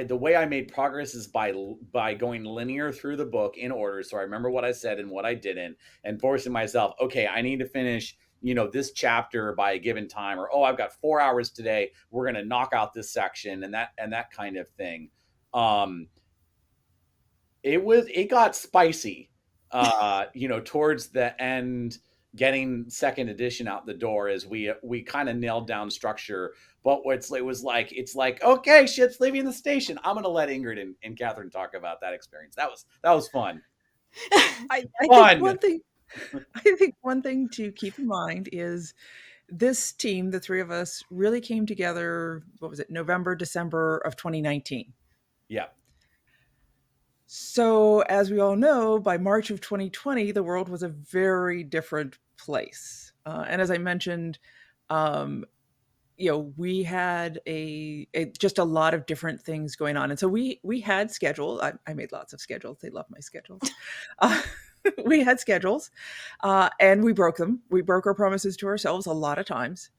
way I made progress is by going linear through the book in order. So I remember what I said and what I didn't, and forcing myself, okay, I need to finish, this chapter by a given time, or, oh, I've got 4 hours today, we're going to knock out this section, and that kind of thing. It got spicy, towards the end, getting second edition out the door, as we kind of nailed down structure. But it's like, okay, ship's leaving the station. I'm going to let Ingrid and Kathryn talk about that experience. That was fun. I think one thing to keep in mind is this team, the three of us, really came together, what was it, November, December of 2019. Yeah. So as we all know, by March of 2020, the world was a very different place. And as I mentioned, we had just a lot of different things going on. And so we had schedule. I made lots of schedules. They love my schedules. We had schedules, and we broke them. We broke our promises to ourselves a lot of times.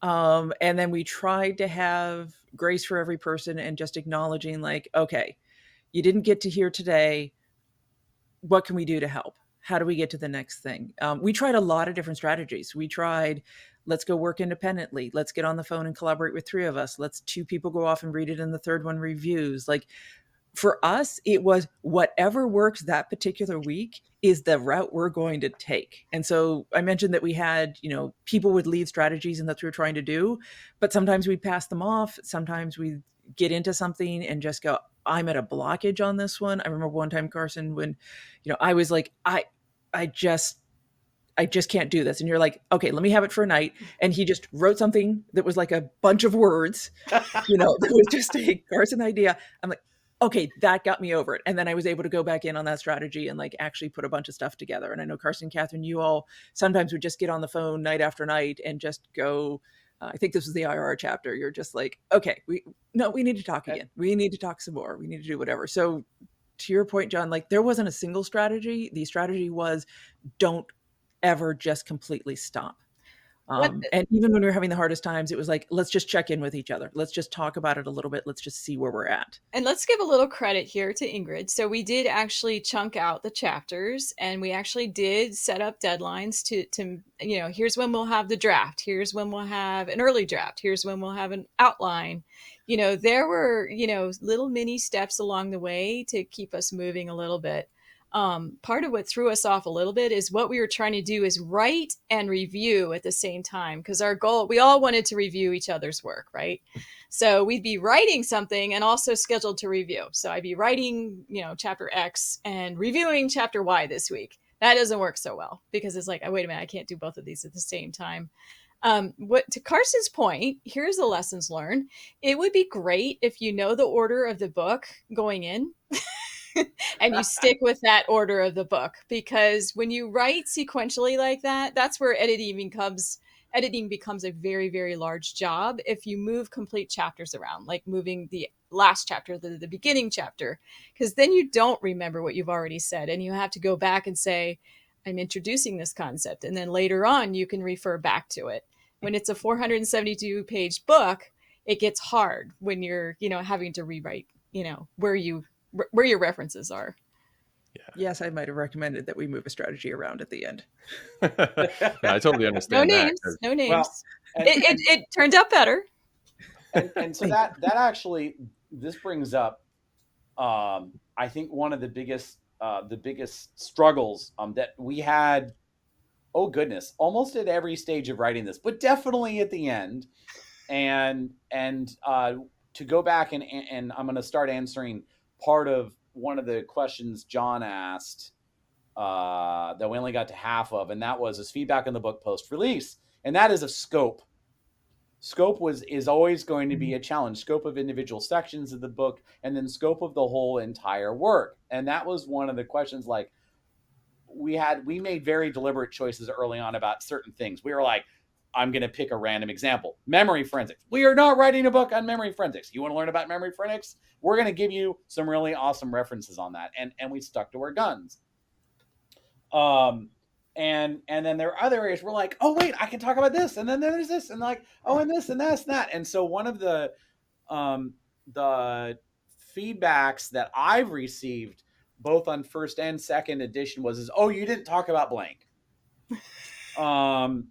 And then we tried to have grace for every person, and just acknowledging, like, okay, you didn't get to here today. What can we do to help? How do we get to the next thing? We tried a lot of different strategies. We tried, let's go work independently. Let's get on the phone and collaborate with three of us. Let's 2 people go off and read it, and the third one reviews. Like, for us, it was whatever works that particular week is the route we're going to take. And so I mentioned that we had, people would lead strategies, and that's what we were trying to do. But sometimes we'd pass them off. Sometimes we'd get into something and just go, I'm at a blockage on this one. I remember one time, Carson, when, I was like, I just can't do this. And you're like, okay, let me have it for a night. And he just wrote something that was like a bunch of words, that was just a Carson idea. I'm like, okay, that got me over it. And then I was able to go back in on that strategy and like actually put a bunch of stuff together. And I know Carson, Kathryn, you all sometimes would just get on the phone night after night and just go, I think this was the IRR chapter. You're just like, okay, we need to talk again. We need to talk some more. We need to do whatever. So to your point, John, like, there wasn't a single strategy. The strategy was, don't ever just completely stop. And even when we were having the hardest times, it was like, let's just check in with each other. Let's just talk about it a little bit. Let's just see where we're at. And let's give a little credit here to Ingrid. So we did actually chunk out the chapters, and we actually did set up deadlines to here's when we'll have the draft. Here's when we'll have an early draft. Here's when we'll have an outline. There were, little mini steps along the way to keep us moving a little bit. Part of what threw us off a little bit is what we were trying to do is write and review at the same time, because our goal, we all wanted to review each other's work, right? So we'd be writing something and also scheduled to review. So I'd be writing, chapter X and reviewing chapter Y this week. That doesn't work so well, because it's like, oh, wait a minute, I can't do both of these at the same time. To Carson's point, here's the lessons learned. It would be great if you know the order of the book going in. And you stick with that order of the book, because when you write sequentially like that, that's where editing becomes a very, very large job. If you move complete chapters around, like moving the last chapter, the beginning chapter, because then you don't remember what you've already said, and you have to go back and say, I'm introducing this concept. And then later on, you can refer back to it. When it's a 472 page book, it gets hard when you're, having to rewrite, where your references are. Yes, I might have recommended that we move a strategy around at the end. Yeah, I totally No understand that. names, no names. Well, it turned out better. And so that actually, this brings up, I think one of the biggest struggles that we had, oh goodness, almost at every stage of writing this, but definitely at the end. And to go back and I'm going to start answering part of one of the questions John asked that we only got to half of, and that was his feedback on the book post release, and that is of scope. Scope is always going to be a challenge. Scope of individual sections of the book, and then scope of the whole entire work. And that was one of the questions. Like, we made very deliberate choices early on about certain things. We were like, I'm going to pick a random example. Memory forensics. We are not writing a book on memory forensics. You want to learn about memory forensics? We're going to give you some really awesome references on that. And we stuck to our guns. And then there are other areas we're like, oh wait, I can talk about this, and then there's this, and like, oh, and this and this and that. And so one of the feedbacks that I've received both on first and second edition was, oh, you didn't talk about blank. And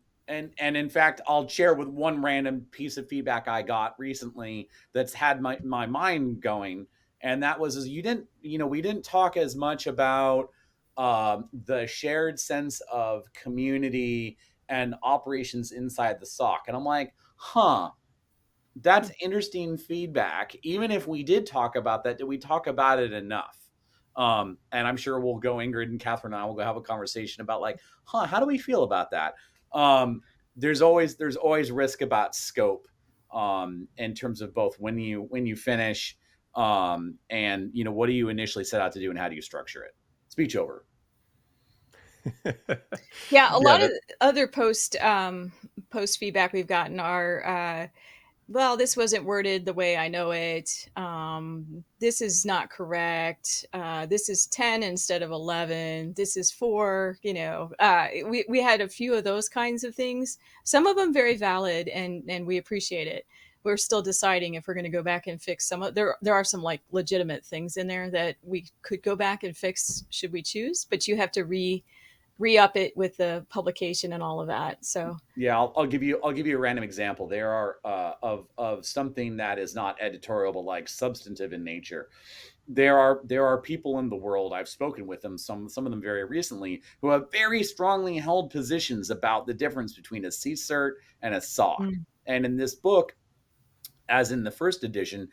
in fact, I'll share with one random piece of feedback I got recently that's had my mind going, and that was, we didn't talk as much about the shared sense of community and operations inside the SOC. And I'm like, that's interesting feedback. Even if we did talk about that, did we talk about it enough? And I'm sure we'll go, Ingrid and Kathryn and I will go have a conversation about like, how do we feel about that? There's always risk about scope in terms of both when you finish and what do you initially set out to do and how do you structure it? Speech over. Yeah, a lot of other post feedback we've gotten are, well, this wasn't worded the way I know it. This is not correct. This is 10 instead of 11. This is 4. We had a few of those kinds of things. Some of them very valid, and we appreciate it. We're still deciding if we're going to go back and fix some of there are some like legitimate things in there that we could go back and fix should we choose, but you have to re-up it with the publication and all of that. So yeah, I'll give you a random example. There are of something that is not editorial but like substantive in nature. There are people in the world, I've spoken with them, some of them very recently, who have very strongly held positions about the difference between a CSIRT and a SOC. And in this book, as in the first edition,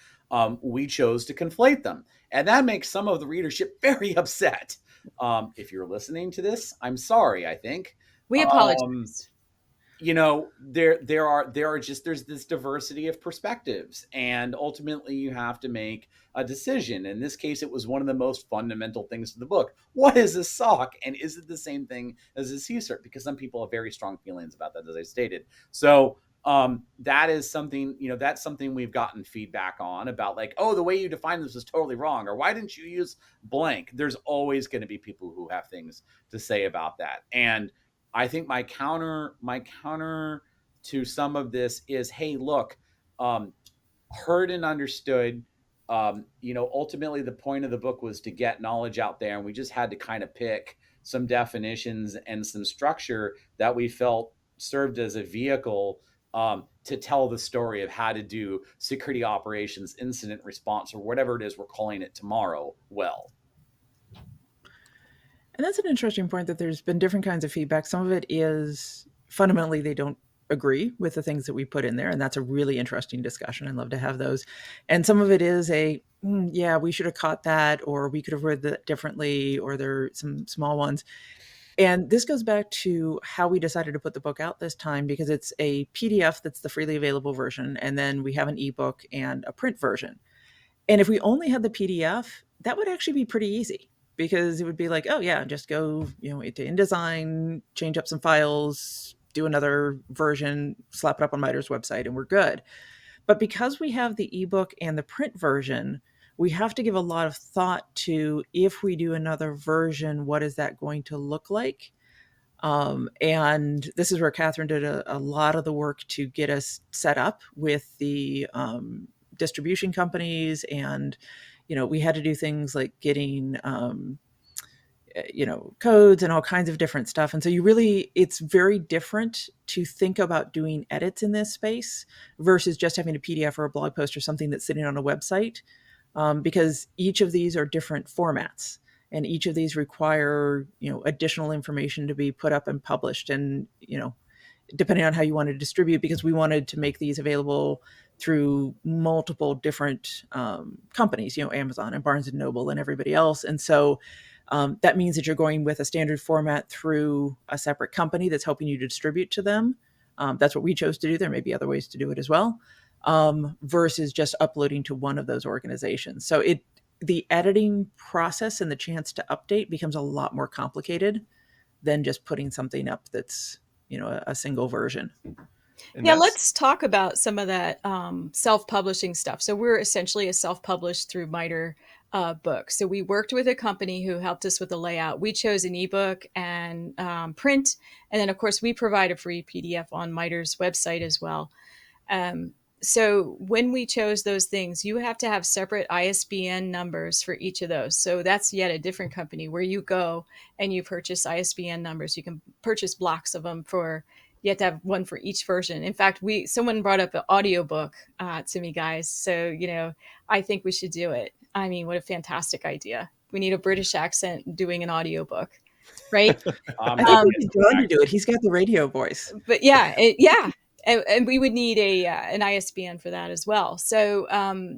we chose to conflate them. And that makes some of the readership very upset. If you're listening to this, I'm sorry, I think. We apologize. There's this diversity of perspectives, and ultimately you have to make a decision. In this case, it was one of the most fundamental things of the book. What is a SOC, and is it the same thing as a CSIRT? Because some people have very strong feelings about that, as I stated. So that is something, that's something we've gotten feedback on about, like, oh, the way you define this is totally wrong, or why didn't you use blank? There's always going to be people who have things to say about that. And I think my counter to some of this is, hey, look, heard and understood. Ultimately the point of the book was to get knowledge out there, and we just had to kind of pick some definitions and some structure that we felt served as a vehicle to tell the story of how to do security operations, incident response, or whatever it is we're calling it tomorrow well. And that's an interesting point, that there's been different kinds of feedback. Some of it is fundamentally they don't agree with the things that we put in there, and that's a really interesting discussion. I'd love to have those. And some of it is yeah, we should have caught that, or we could have read that differently, or there are some small ones. And this goes back to how we decided to put the book out this time, because it's a PDF that's the freely available version, and then we have an ebook and a print version. And if we only had the PDF, that would actually be pretty easy, because it would be like, oh yeah, just go, into InDesign, change up some files, do another version, slap it up on MITRE's website, and we're good. But because we have the ebook and the print version, we have to give a lot of thought to, if we do another version, what is that going to look like? And this is where Kathryn did a lot of the work to get us set up with the distribution companies. And, we had to do things like getting, codes and all kinds of different stuff. And so it's very different to think about doing edits in this space versus just having a PDF or a blog post or something that's sitting on a website, because each of these are different formats. And each of these require, additional information to be put up and published. And, depending on how you want to distribute, because we wanted to make these available through multiple different companies, Amazon and Barnes and Noble and everybody else. And so that means that you're going with a standard format through a separate company that's helping you to distribute to them. That's what we chose to do. There may be other ways to do it as well, versus just uploading to one of those organizations. So the editing process and the chance to update becomes a lot more complicated than just putting something up that's, a single version. And Yeah, let's talk about some of that self-publishing stuff. So we're essentially a self-published through MITRE book. So we worked with a company who helped us with the layout. We chose an ebook and print. And then, of course, we provide a free PDF on MITRE's website as well. So when we chose those things, you have to have separate ISBN numbers for each of those. So that's yet a different company where you go and you purchase ISBN numbers. You can purchase blocks of them you have to have one for each version. In fact, someone brought up an audiobook to me, guys. So, I think we should do it. I mean, what a fantastic idea. We need a British accent doing an audiobook, right? I think we could John to do it. He's got the radio voice. But yeah. And we would need an ISBN for that as well. So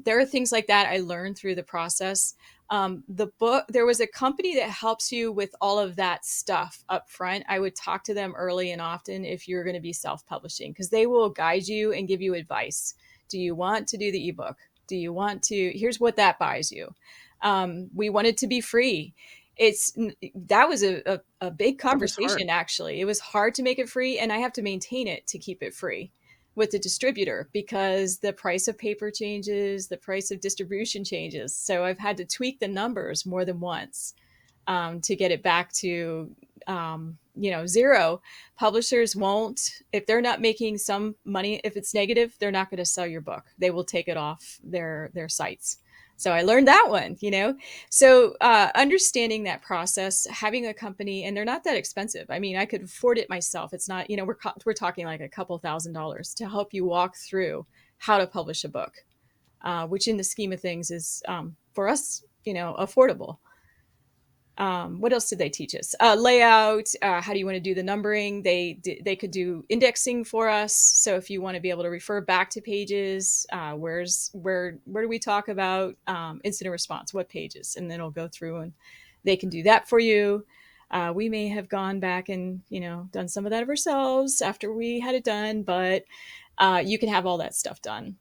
there are things like that I learned through the process. The book, there was a company that helps you with all of that stuff up front. I would talk to them early and often if you're going to be self-publishing, because they will guide you and give you advice. Do you want to do the ebook? Do you want to? Here's what that buys you. We want it to be free. That was a big conversation, actually. It was hard to make it free, and I have to maintain it to keep it free with the distributor because the price of paper changes, the price of distribution changes. So I've had to tweak the numbers more than once to get it back to zero. Publishers won't, if they're not making some money, if it's negative, they're not going to sell your book. They will take it off their sites. So I learned that one, So understanding that process, having a company, and they're not that expensive. I mean, I could afford it myself. It's not, we're talking like a couple $1,000s to help you walk through how to publish a book, which in the scheme of things is for us, affordable. What else did they teach us? Layout. How do you want to do the numbering? They could do indexing for us. So if you want to be able to refer back to pages, where do we talk about incident response? What pages? And then it'll go through and they can do that for you. We may have gone back and done some of that ourselves after we had it done, but you can have all that stuff done.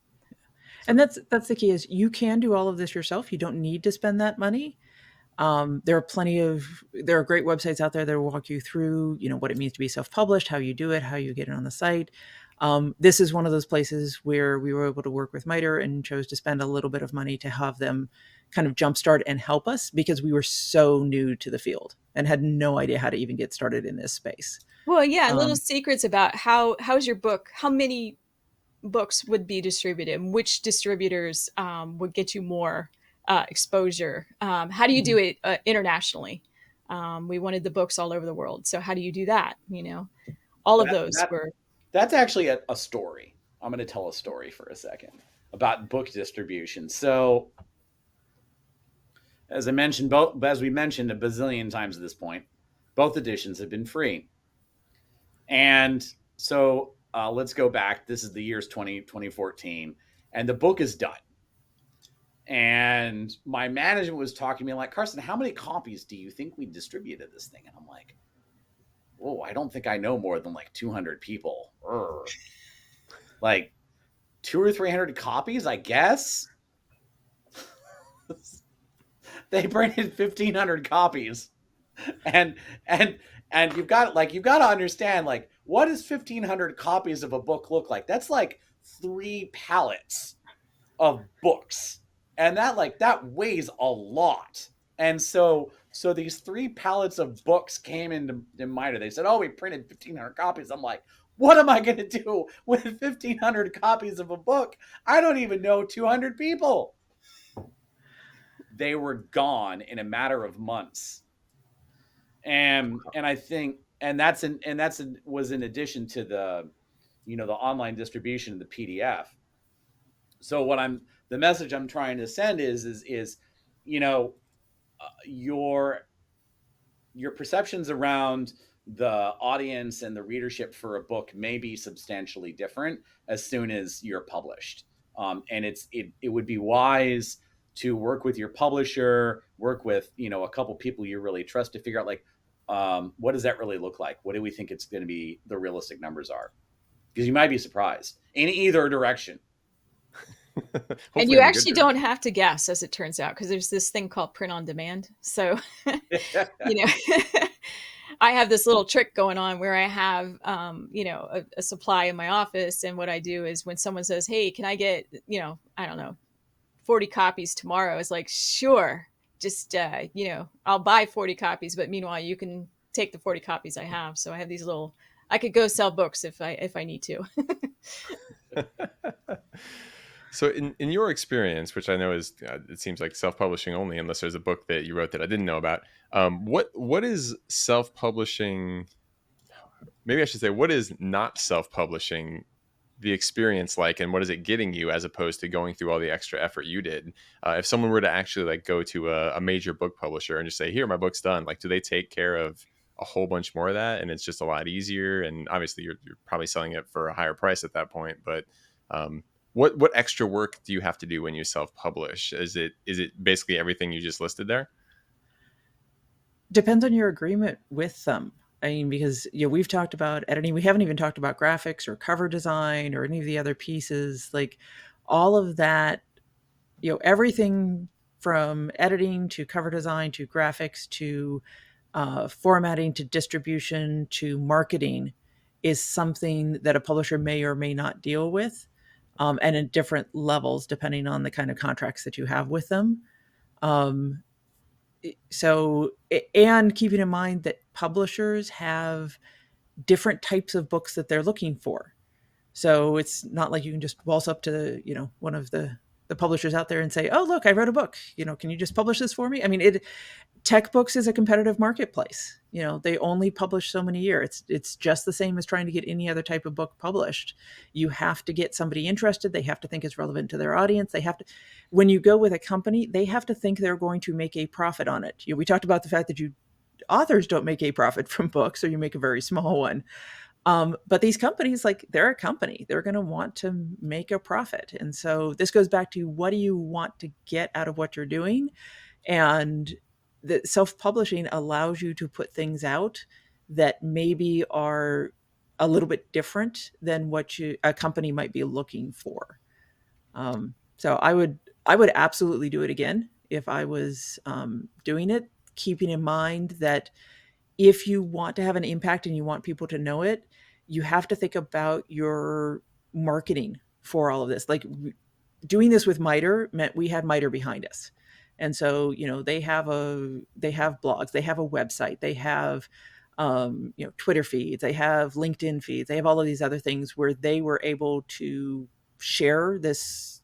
And that's the key is you can do all of this yourself. You don't need to spend that money. There are great websites out there that will walk you through, what it means to be self-published, how you do it, how you get it on the site. This is one of those places where we were able to work with MITRE and chose to spend a little bit of money to have them kind of jumpstart and help us because we were so new to the field and had no idea how to even get started in this space. Well, yeah, little secrets about how's your book, how many books would be distributed, which distributors would get you more exposure. How do you do it internationally? We wanted the books all over the world. So how do you do that? That's actually a story. I'm going to tell a story for a second about book distribution. So as we mentioned a bazillion times at this point, both editions have been free. And so let's go back. This is the year's 2014 and the book is done. And my management was talking to me like, Carson, how many copies do you think we distributed this thing? And I'm like, whoa, I don't think I know more than like 200 people. Like 200 or 300 copies, I guess. They printed 1,500 copies. And you've got to understand, like, what does 1,500 copies of a book look like? That's like 3 pallets of books. And that weighs a lot. And so these 3 pallets of books came into MITRE. They said, "Oh, we printed 1,500 copies." I'm like, what am I going to do with 1,500 copies of a book? I don't even know 200 people. They were gone in a matter of months. And I think, was in addition to the, the online distribution of the PDF. So the message I'm trying to send is your perceptions around the audience and the readership for a book may be substantially different as soon as you're published. And it would be wise to work with your publisher, work with, a couple people you really trust to figure out, like, what does that really look like? What do we think it's going to be, the realistic numbers are? Because you might be surprised in either direction. And you actually don't have to guess, as it turns out, because there's this thing called print on demand. So, I have this little trick going on where I have, a supply in my office. And what I do is when someone says, "Hey, can I get, I don't know, 40 copies tomorrow?" It's like, sure, just, I'll buy 40 copies. But meanwhile, you can take the 40 copies I have. So I have these I could go sell books if I need to. So in your experience, which I know is, it seems like self-publishing only, unless there's a book that you wrote that I didn't know about, what is self-publishing? Maybe I should say, what is not self-publishing the experience like, and what is it getting you as opposed to going through all the extra effort you did? If someone were to actually like go to a major book publisher and just say, "Here, my book's done," like, do they take care of a whole bunch more of that, and it's just a lot easier? And obviously you're probably selling it for a higher price at that point, but what extra work do you have to do when you self-publish? Is it basically everything you just listed there? Depends on your agreement with them. I mean, because we've talked about editing. We haven't even talked about graphics or cover design or any of the other pieces. Like all of that, everything from editing to cover design to graphics to formatting to distribution to marketing is something that a publisher may or may not deal with, and in different levels depending on the kind of contracts that you have with them. So, and keeping in mind that publishers have different types of books that they're looking for. So it's not like you can just waltz up to, one of the publishers out there and say, "Oh, look, I wrote a book, can you just publish this for me?" I mean, tech books is a competitive marketplace. They only publish so many a year. It's just the same as trying to get any other type of book published. You have to get somebody interested. They have to think it's relevant to their audience. When you go with a company, they have to think they're going to make a profit on it. We talked about the fact that authors don't make a profit from books, or you make a very small one. But these companies, like, they're a company, they're going to want to make a profit. And so this goes back to, what do you want to get out of what you're doing? And the self-publishing allows you to put things out that maybe are a little bit different than what a company might be looking for. So I would absolutely do it again if I was doing it, keeping in mind that if you want to have an impact and you want people to know it, you have to think about your marketing for all of this. Like, doing this with MITRE meant we had MITRE behind us. And so, they have blogs, they have a website, they have, Twitter feeds, they have LinkedIn feeds, they have all of these other things where they were able to share this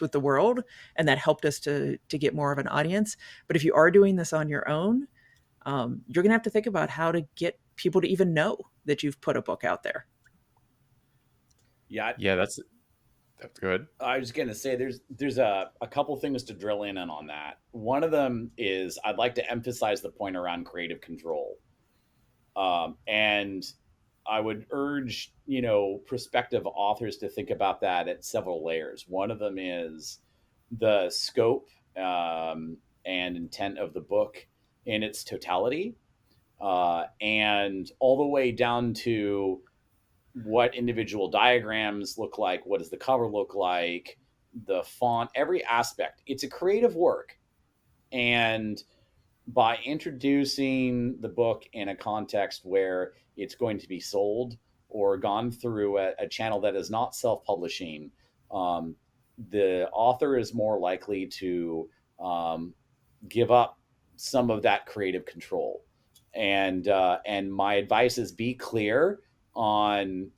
with the world. And that helped us to get more of an audience. But if you are doing this on your own, you're going to have to think about how to get people to even know that you've put a book out there. Yeah, that's good. I was going to say there's a couple things to drill in on that. One of them is, I'd like to emphasize the point around creative control. And I would urge, prospective authors to think about that at several layers. One of them is the scope and intent of the book in its totality, and all the way down to what individual diagrams look like, what does the cover look like, the font, every aspect. It's a creative work. And by introducing the book in a context where it's going to be sold or gone through a channel that is not self-publishing, the author is more likely to give up some of that creative control. And my advice is be clear on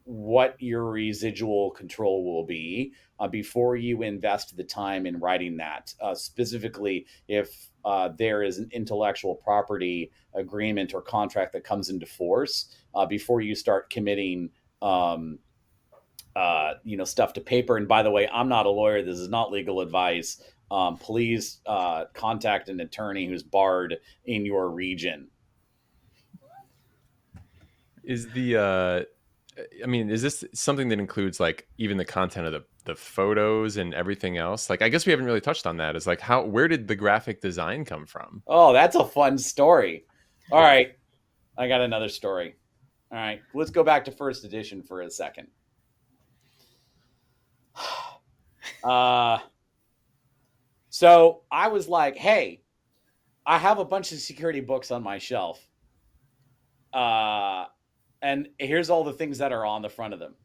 what your residual control will be before you invest the time in writing that. Specifically, if there is an intellectual property agreement or contract that comes into force, before you start committing stuff to paper. And by the way, I'm not a lawyer. This is not legal advice. Please contact an attorney who's barred in your region. Is this something that includes like even the content of the photos and everything else? Like, I guess we haven't really touched on that. Is like, where did the graphic design come from? Oh, that's a fun story. All right. I got another story. All right. Let's go back to first edition for a second. So I was like, hey, I have a bunch of security books on my shelf. And here's all the things that are on the front of them: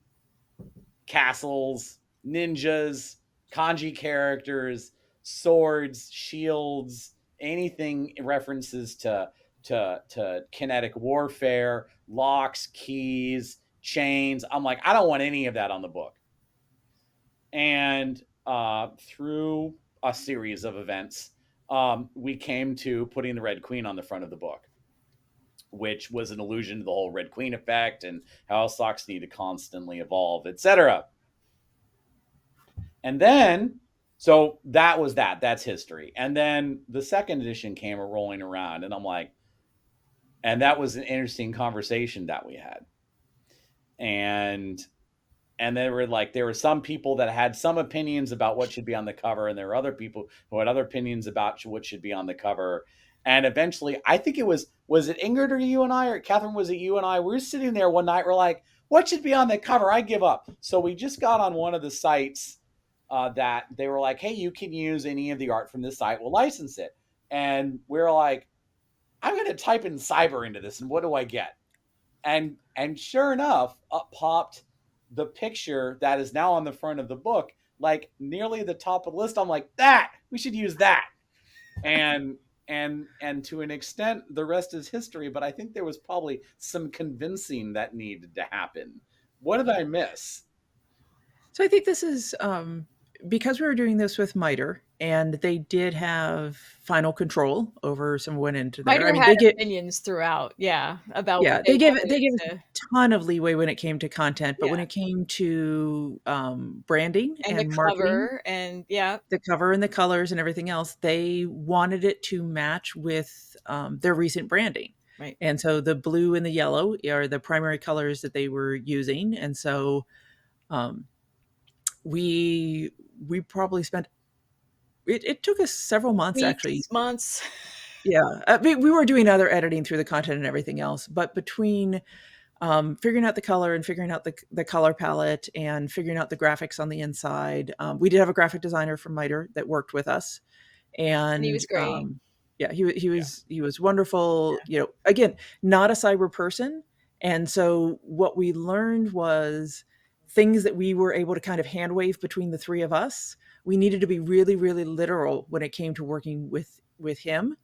castles, ninjas, kanji characters, swords, shields, anything references to kinetic warfare, locks, keys, chains. I'm like, I don't want any of that on the book. And through a series of events, we came to putting the Red Queen on the front of the book, which was an allusion to the whole Red Queen effect and how socks need to constantly evolve, etc. And then, so that was that. That's history. And then the second edition came rolling around, and I'm like, and that was an interesting conversation that we had. And there were some people that had some opinions about what should be on the cover, and there were other people who had other opinions about what should be on the cover. And eventually, I think was it Ingrid or you and I, or Kathryn, was it you and I? We were sitting there one night, we're like, what should be on the cover? I give up. So we just got on one of the sites that they were like, hey, you can use any of the art from this site, we'll license it. And we're like, I'm going to type in cyber into this, and what do I get? And sure enough, up popped the picture that is now on the front of the book, like nearly the top of the list. I'm like, we should use that. And to an extent, the rest is history, but I think there was probably some convincing that needed to happen. What did I miss? So I think this is because we were doing this with MITRE, and they did have final control over some went into there. MITRE had opinions throughout, about what they gave a ton of leeway when it came to content, but when it came to branding and the marketing, cover and the cover and the colors and everything else, they wanted it to match with their recent branding. Right. And so the blue and the yellow are the primary colors that they were using, and so we probably spent it took us several months, actually. Months. Yeah. We were doing other editing through the content and everything else, but between figuring out the color and figuring out the color palette and figuring out the graphics on the inside, we did have a graphic designer from MITRE that worked with us, and he was great. He was wonderful. Again, not a cyber person, and so what we learned was things that we were able to kind of hand wave between the three of us. We needed to be really, really literal when it came to working with him,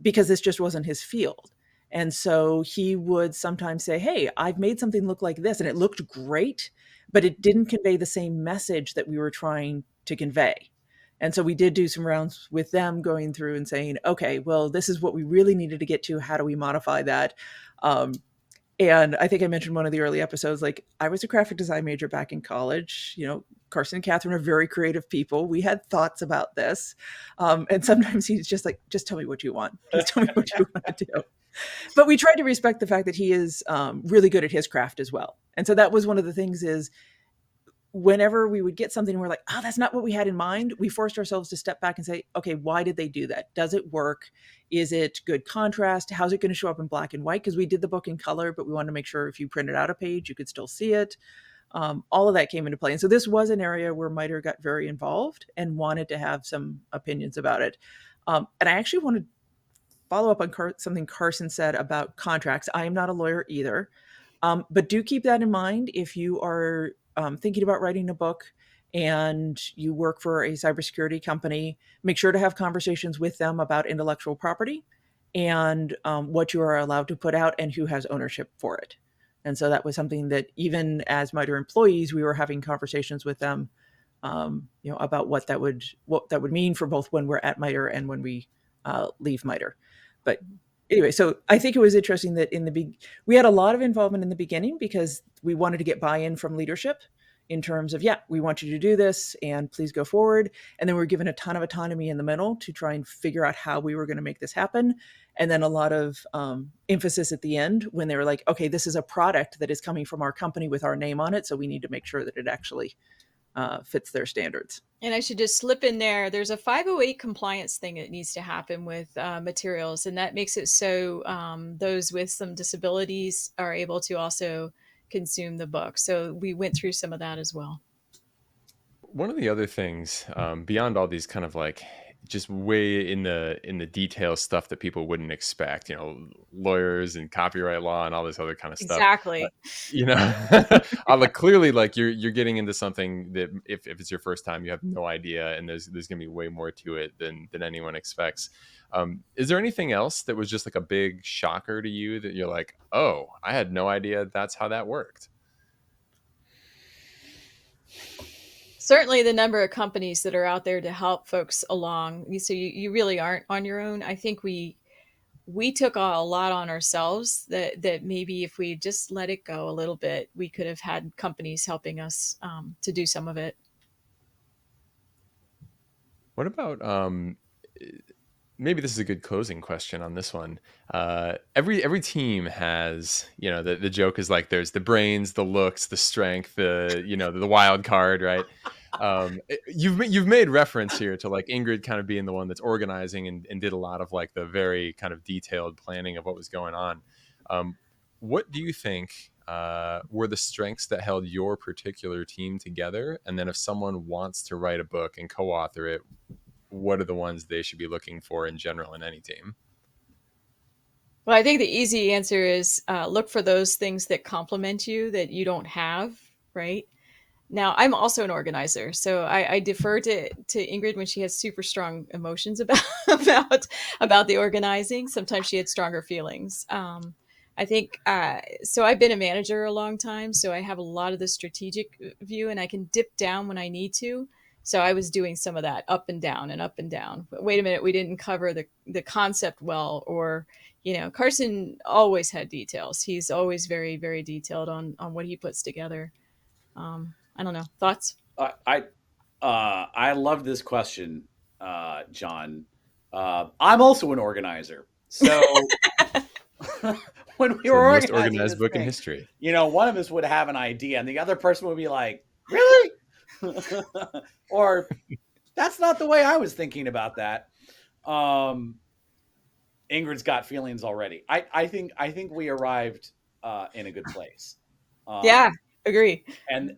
because this just wasn't his field. And so he would sometimes say, hey, I've made something look like this, and it looked great, but it didn't convey the same message that we were trying to convey. And so we did do some rounds with them, going through and saying, okay, well, this is what we really needed to get to. How do we modify that? And I think I mentioned one of the early episodes, like, I was a graphic design major back in college. Carson and Kathryn are very creative people. We had thoughts about this. And sometimes he's just like, just tell me what you want. Just tell me what you want to do. But we tried to respect the fact that he is really good at his craft as well. And so that was one of the things is, whenever we would get something, we're like, oh, that's not what we had in mind. We forced ourselves to step back and say, okay, why did they do that? Does it work? Is it good contrast? How's it going to show up in black and white? Because we did the book in color, but we wanted to make sure if you printed out a page, you could still see it. All of that came into play. And so this was an area where MITRE got very involved and wanted to have some opinions about it. And I actually want to follow up on something Carson said about contracts. I am not a lawyer either, but do keep that in mind if you are thinking about writing a book and you work for a cybersecurity company, make sure to have conversations with them about intellectual property and what you are allowed to put out and who has ownership for it. And so that was something that even as MITRE employees, we were having conversations with them, about what that would mean for both when we're at MITRE and when we leave MITRE. But anyway, so I think it was interesting that we had a lot of involvement in the beginning because we wanted to get buy-in from leadership in terms of, we want you to do this and please go forward. And then we were given a ton of autonomy in the middle to try and figure out how we were going to make this happen. And then a lot of emphasis at the end when they were like, okay, this is a product that is coming from our company with our name on it. So we need to make sure that it actually fits their standards. And I should just slip in there's a 508 compliance thing that needs to happen with materials. And that makes it so those with some disabilities are able to also consume the book. So we went through some of that as well. One of the other things beyond all these kind of like just way in the detail stuff that people wouldn't expect, lawyers and copyright law and all this other kind of stuff. Exactly. Like clearly, like you're getting into something that if it's your first time, you have no idea, and there's going to be way more to it than anyone expects. Is there anything else that was just like a big shocker to you that you're like, oh, I had no idea that's how that worked? Certainly the number of companies that are out there to help folks along. So you really aren't on your own. I think we took a lot on ourselves that maybe if we just let it go a little bit, we could have had companies helping us to do some of it. What about maybe this is a good closing question on this one. Every team has, the joke is like there's the brains, the looks, the strength, the wild card, right? You've made reference here to like Ingrid kind of being the one that's organizing and did a lot of like the very kind of detailed planning of what was going on. What do you think were the strengths that held your particular team together? And then if someone wants to write a book and co-author it, what are the ones they should be looking for in general in any team? Well, I think the easy answer is look for those things that complement you that you don't have, right? Now, I'm also an organizer, so I defer to Ingrid when she has super strong emotions about the organizing. Sometimes she had stronger feelings. I think so. I've been a manager a long time, so I have a lot of the strategic view, and I can dip down when I need to. So I was doing some of that up and down and up and down. But wait a minute, we didn't cover the concept well, or Carson always had details. He's always very, very detailed on what he puts together. I don't know. Thoughts? I love this question, John. I'm also an organizer. So when we were the most organized book in history, one of us would have an idea and the other person would be like, really? Or that's not the way I was thinking about that. Ingrid's got feelings already. I think we arrived in a good place. Yeah, agree. And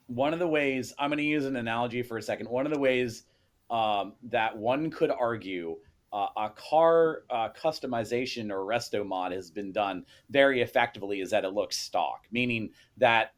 one of the ways, I'm going to use an analogy for a second. One of the ways that one could argue a car customization or resto mod has been done very effectively is that it looks stock, meaning that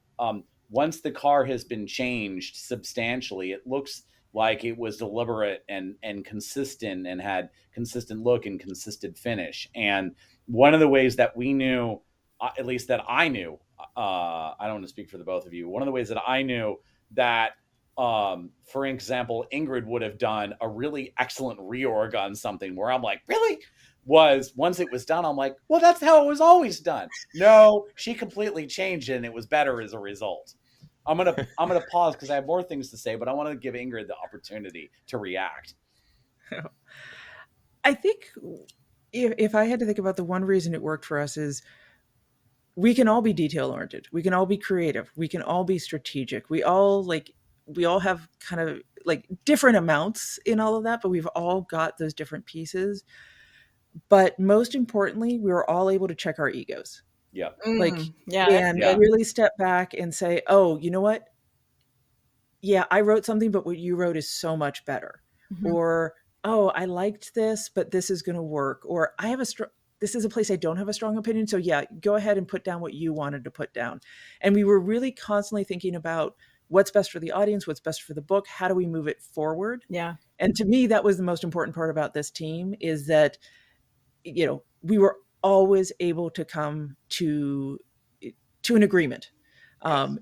once the car has been changed substantially, it looks like it was deliberate and consistent and had consistent look and consistent finish. And one of the ways that we knew, at least that I knew, I don't want to speak for the both of you. One of the ways that I knew that, for example, Ingrid would have done a really excellent reorg on something where I'm like, really? Was once it was done, I'm like, well, that's how it was always done. No, she completely changed it and it was better as a result. I'm gonna pause because I have more things to say, but I want to give Ingrid the opportunity to react. I think if I had to think about the one reason it worked for us is we can all be detail oriented. We can all be creative. We can all be strategic. We all have kind of like different amounts in all of that, but we've all got those different pieces. But most importantly, we were all able to check our egos. Yeah. Really step back and say, oh, you know what? Yeah, I wrote something, but what you wrote is so much better. Mm-hmm. Or, oh, I liked this, but this is going to work. Or this is a place I don't have a strong opinion. So yeah, go ahead and put down what you wanted to put down. And we were really constantly thinking about what's best for the audience, what's best for the book, how do we move it forward? Yeah. And to me, that was the most important part about this team, is that, we were always able to come to an agreement.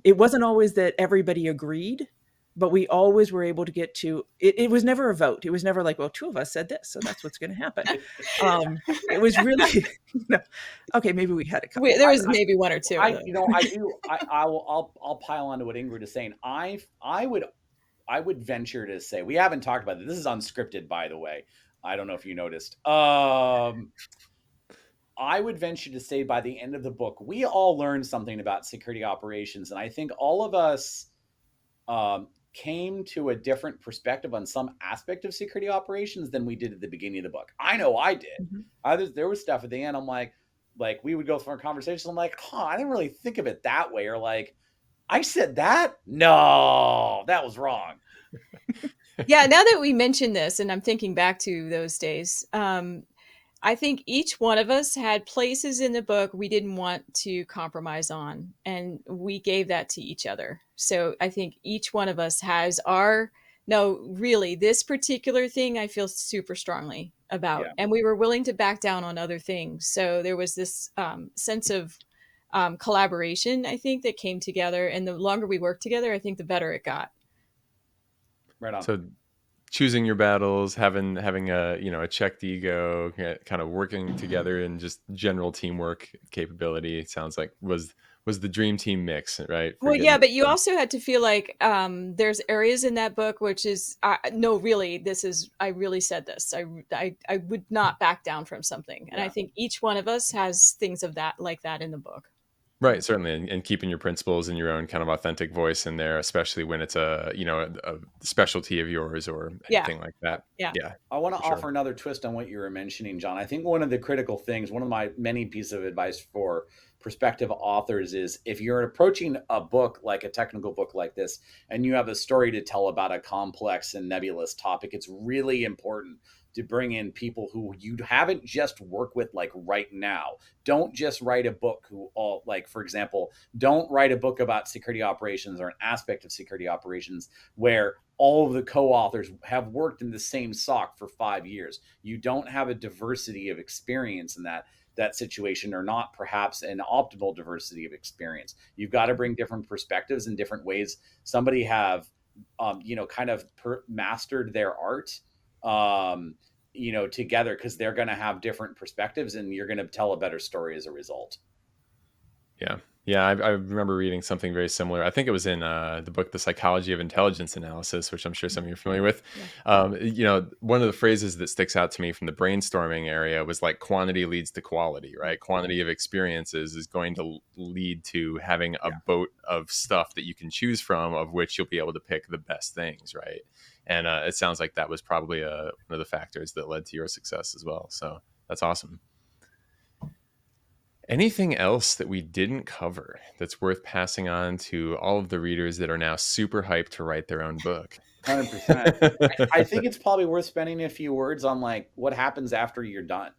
It wasn't always that everybody agreed, but we always were able to get to it. It was never a vote. It was never like, well, two of us said this, so that's what's going to happen. It was really, okay, maybe we had a couple. There was maybe one or two. I'll pile on to what Ingrid is saying. I would venture to say, we haven't talked about it. This is unscripted, by the way. I don't know if you noticed. I would venture to say by the end of the book, we all learned something about security operations. And I think all of us came to a different perspective on some aspect of security operations than we did at the beginning of the book. I know I did. Mm-hmm. There was stuff at the end. I'm like we would go through our conversations. I'm like, I didn't really think of it that way. Or like, I said that? No, that was wrong. Yeah. Now that we mentioned this, and I'm thinking back to those days, I think each one of us had places in the book we didn't want to compromise on, and we gave that to each other. So I think each one of us has really, this particular thing I feel super strongly about. Yeah. And we were willing to back down on other things. So there was this sense of collaboration, I think, that came together. And the longer we worked together, I think the better it got. Right on. So choosing your battles, having a checked ego, kind of working together, and just general teamwork capability, it sounds like was the dream team mix, right? Well, yeah, but you also had to feel like there's areas in that book which is I really said this. I would not back down from something, and I think each one of us has things of that like that in the book. Right, certainly, and keeping your principles and your own kind of authentic voice in there, especially when it's a specialty of yours or anything like that. Yeah. I want to offer another twist on what you were mentioning, John. I think one of the critical things, one of my many pieces of advice for prospective authors is, if you're approaching a book like a technical book like this, and you have a story to tell about a complex and nebulous topic, it's really important to bring in people who you haven't just worked with like right now. Don't just write a book for example, don't write a book about security operations or an aspect of security operations where all of the co-authors have worked in the same SOC for 5 years. You don't have a diversity of experience in that situation, or not perhaps an optimal diversity of experience. You've got to bring different perspectives in different ways. Somebody have, mastered their art, together, because they're going to have different perspectives, and you're going to tell a better story as a result. Yeah. I remember reading something very similar. I think it was in the book, The Psychology of Intelligence Analysis, which I'm sure some of you are familiar with. Yeah. One of the phrases that sticks out to me from the brainstorming area was like, quantity leads to quality, right? Quantity of experiences is going to lead to having a boat of stuff that you can choose from, of which you'll be able to pick the best things, right? And it sounds like that was probably one of the factors that led to your success as well. So that's awesome. Anything else that we didn't cover that's worth passing on to all of the readers that are now super hyped to write their own book? 100%. I think it's probably worth spending a few words on like what happens after you're done.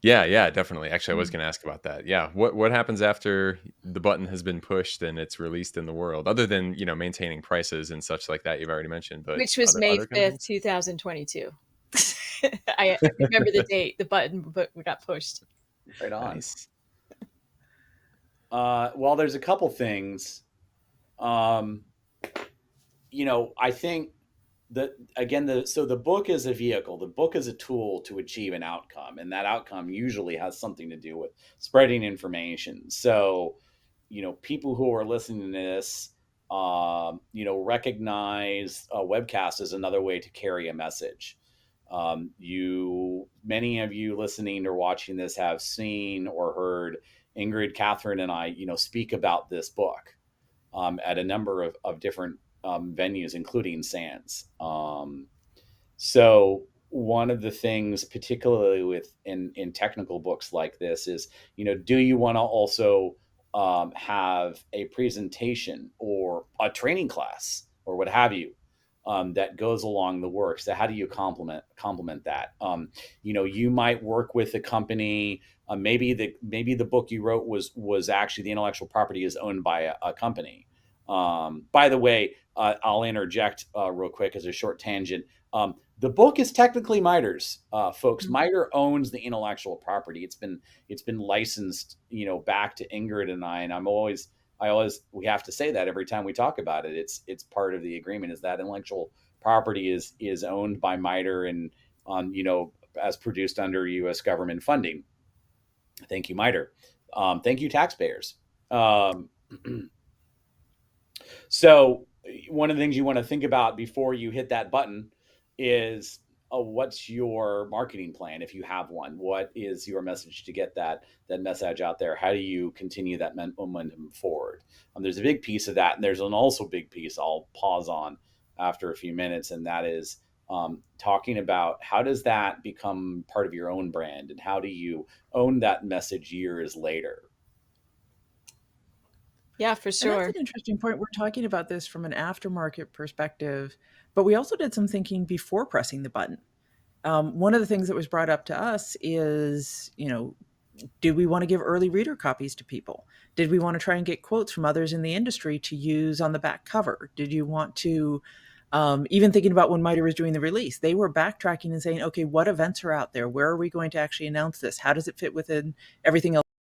Yeah, definitely. Actually, I was going to ask about that. Yeah. What happens after the button has been pushed and it's released in the world, other than, maintaining prices and such like that you've already mentioned, but which was May 5th, 2022. I remember the date, the button got pushed. Right on. Nice. Well, there's a couple things. I think that, again, the book is a vehicle. The book is a tool to achieve an outcome, and that outcome usually has something to do with spreading information. So, people who are listening to this, recognize a webcast as another way to carry a message. Many of you listening or watching this have seen or heard Ingrid, Kathryn, and I, speak about this book at a number of different venues, including SANS. So one of the things, particularly in technical books like this, is, do you want to also have a presentation or a training class or what have you that goes along the work? So how do you complement that? You might work with a company. Maybe the book you wrote was actually, the intellectual property is owned by a company. By the way, I'll interject real quick as a short tangent. The book is technically MITRE's, folks. MITRE owns the intellectual property. It's been licensed, back to Ingrid and I. And we have to say that every time we talk about it. It's part of the agreement is that intellectual property is owned by MITRE and as produced under U.S. government funding. Thank you, MITRE. Thank you, taxpayers. So one of the things you want to think about before you hit that button is what's your marketing plan if you have one? What is your message to get that message out there? How do you continue that momentum forward? There's a big piece of that, and there's an also big piece I'll pause on after a few minutes, and that is talking about how does that become part of your own brand, and how do you own that message years later? Yeah, for And sure. that's an interesting point. We're talking about this from an aftermarket perspective, but we also did some thinking before pressing the button. One of the things that was brought up to us is, did we want to give early reader copies to people? Did we want to try and get quotes from others in the industry to use on the back cover? Did you want to, even thinking about when MITRE was doing the release, they were backtracking and saying, okay, what events are out there? Where are we going to actually announce this? How does it fit within everything else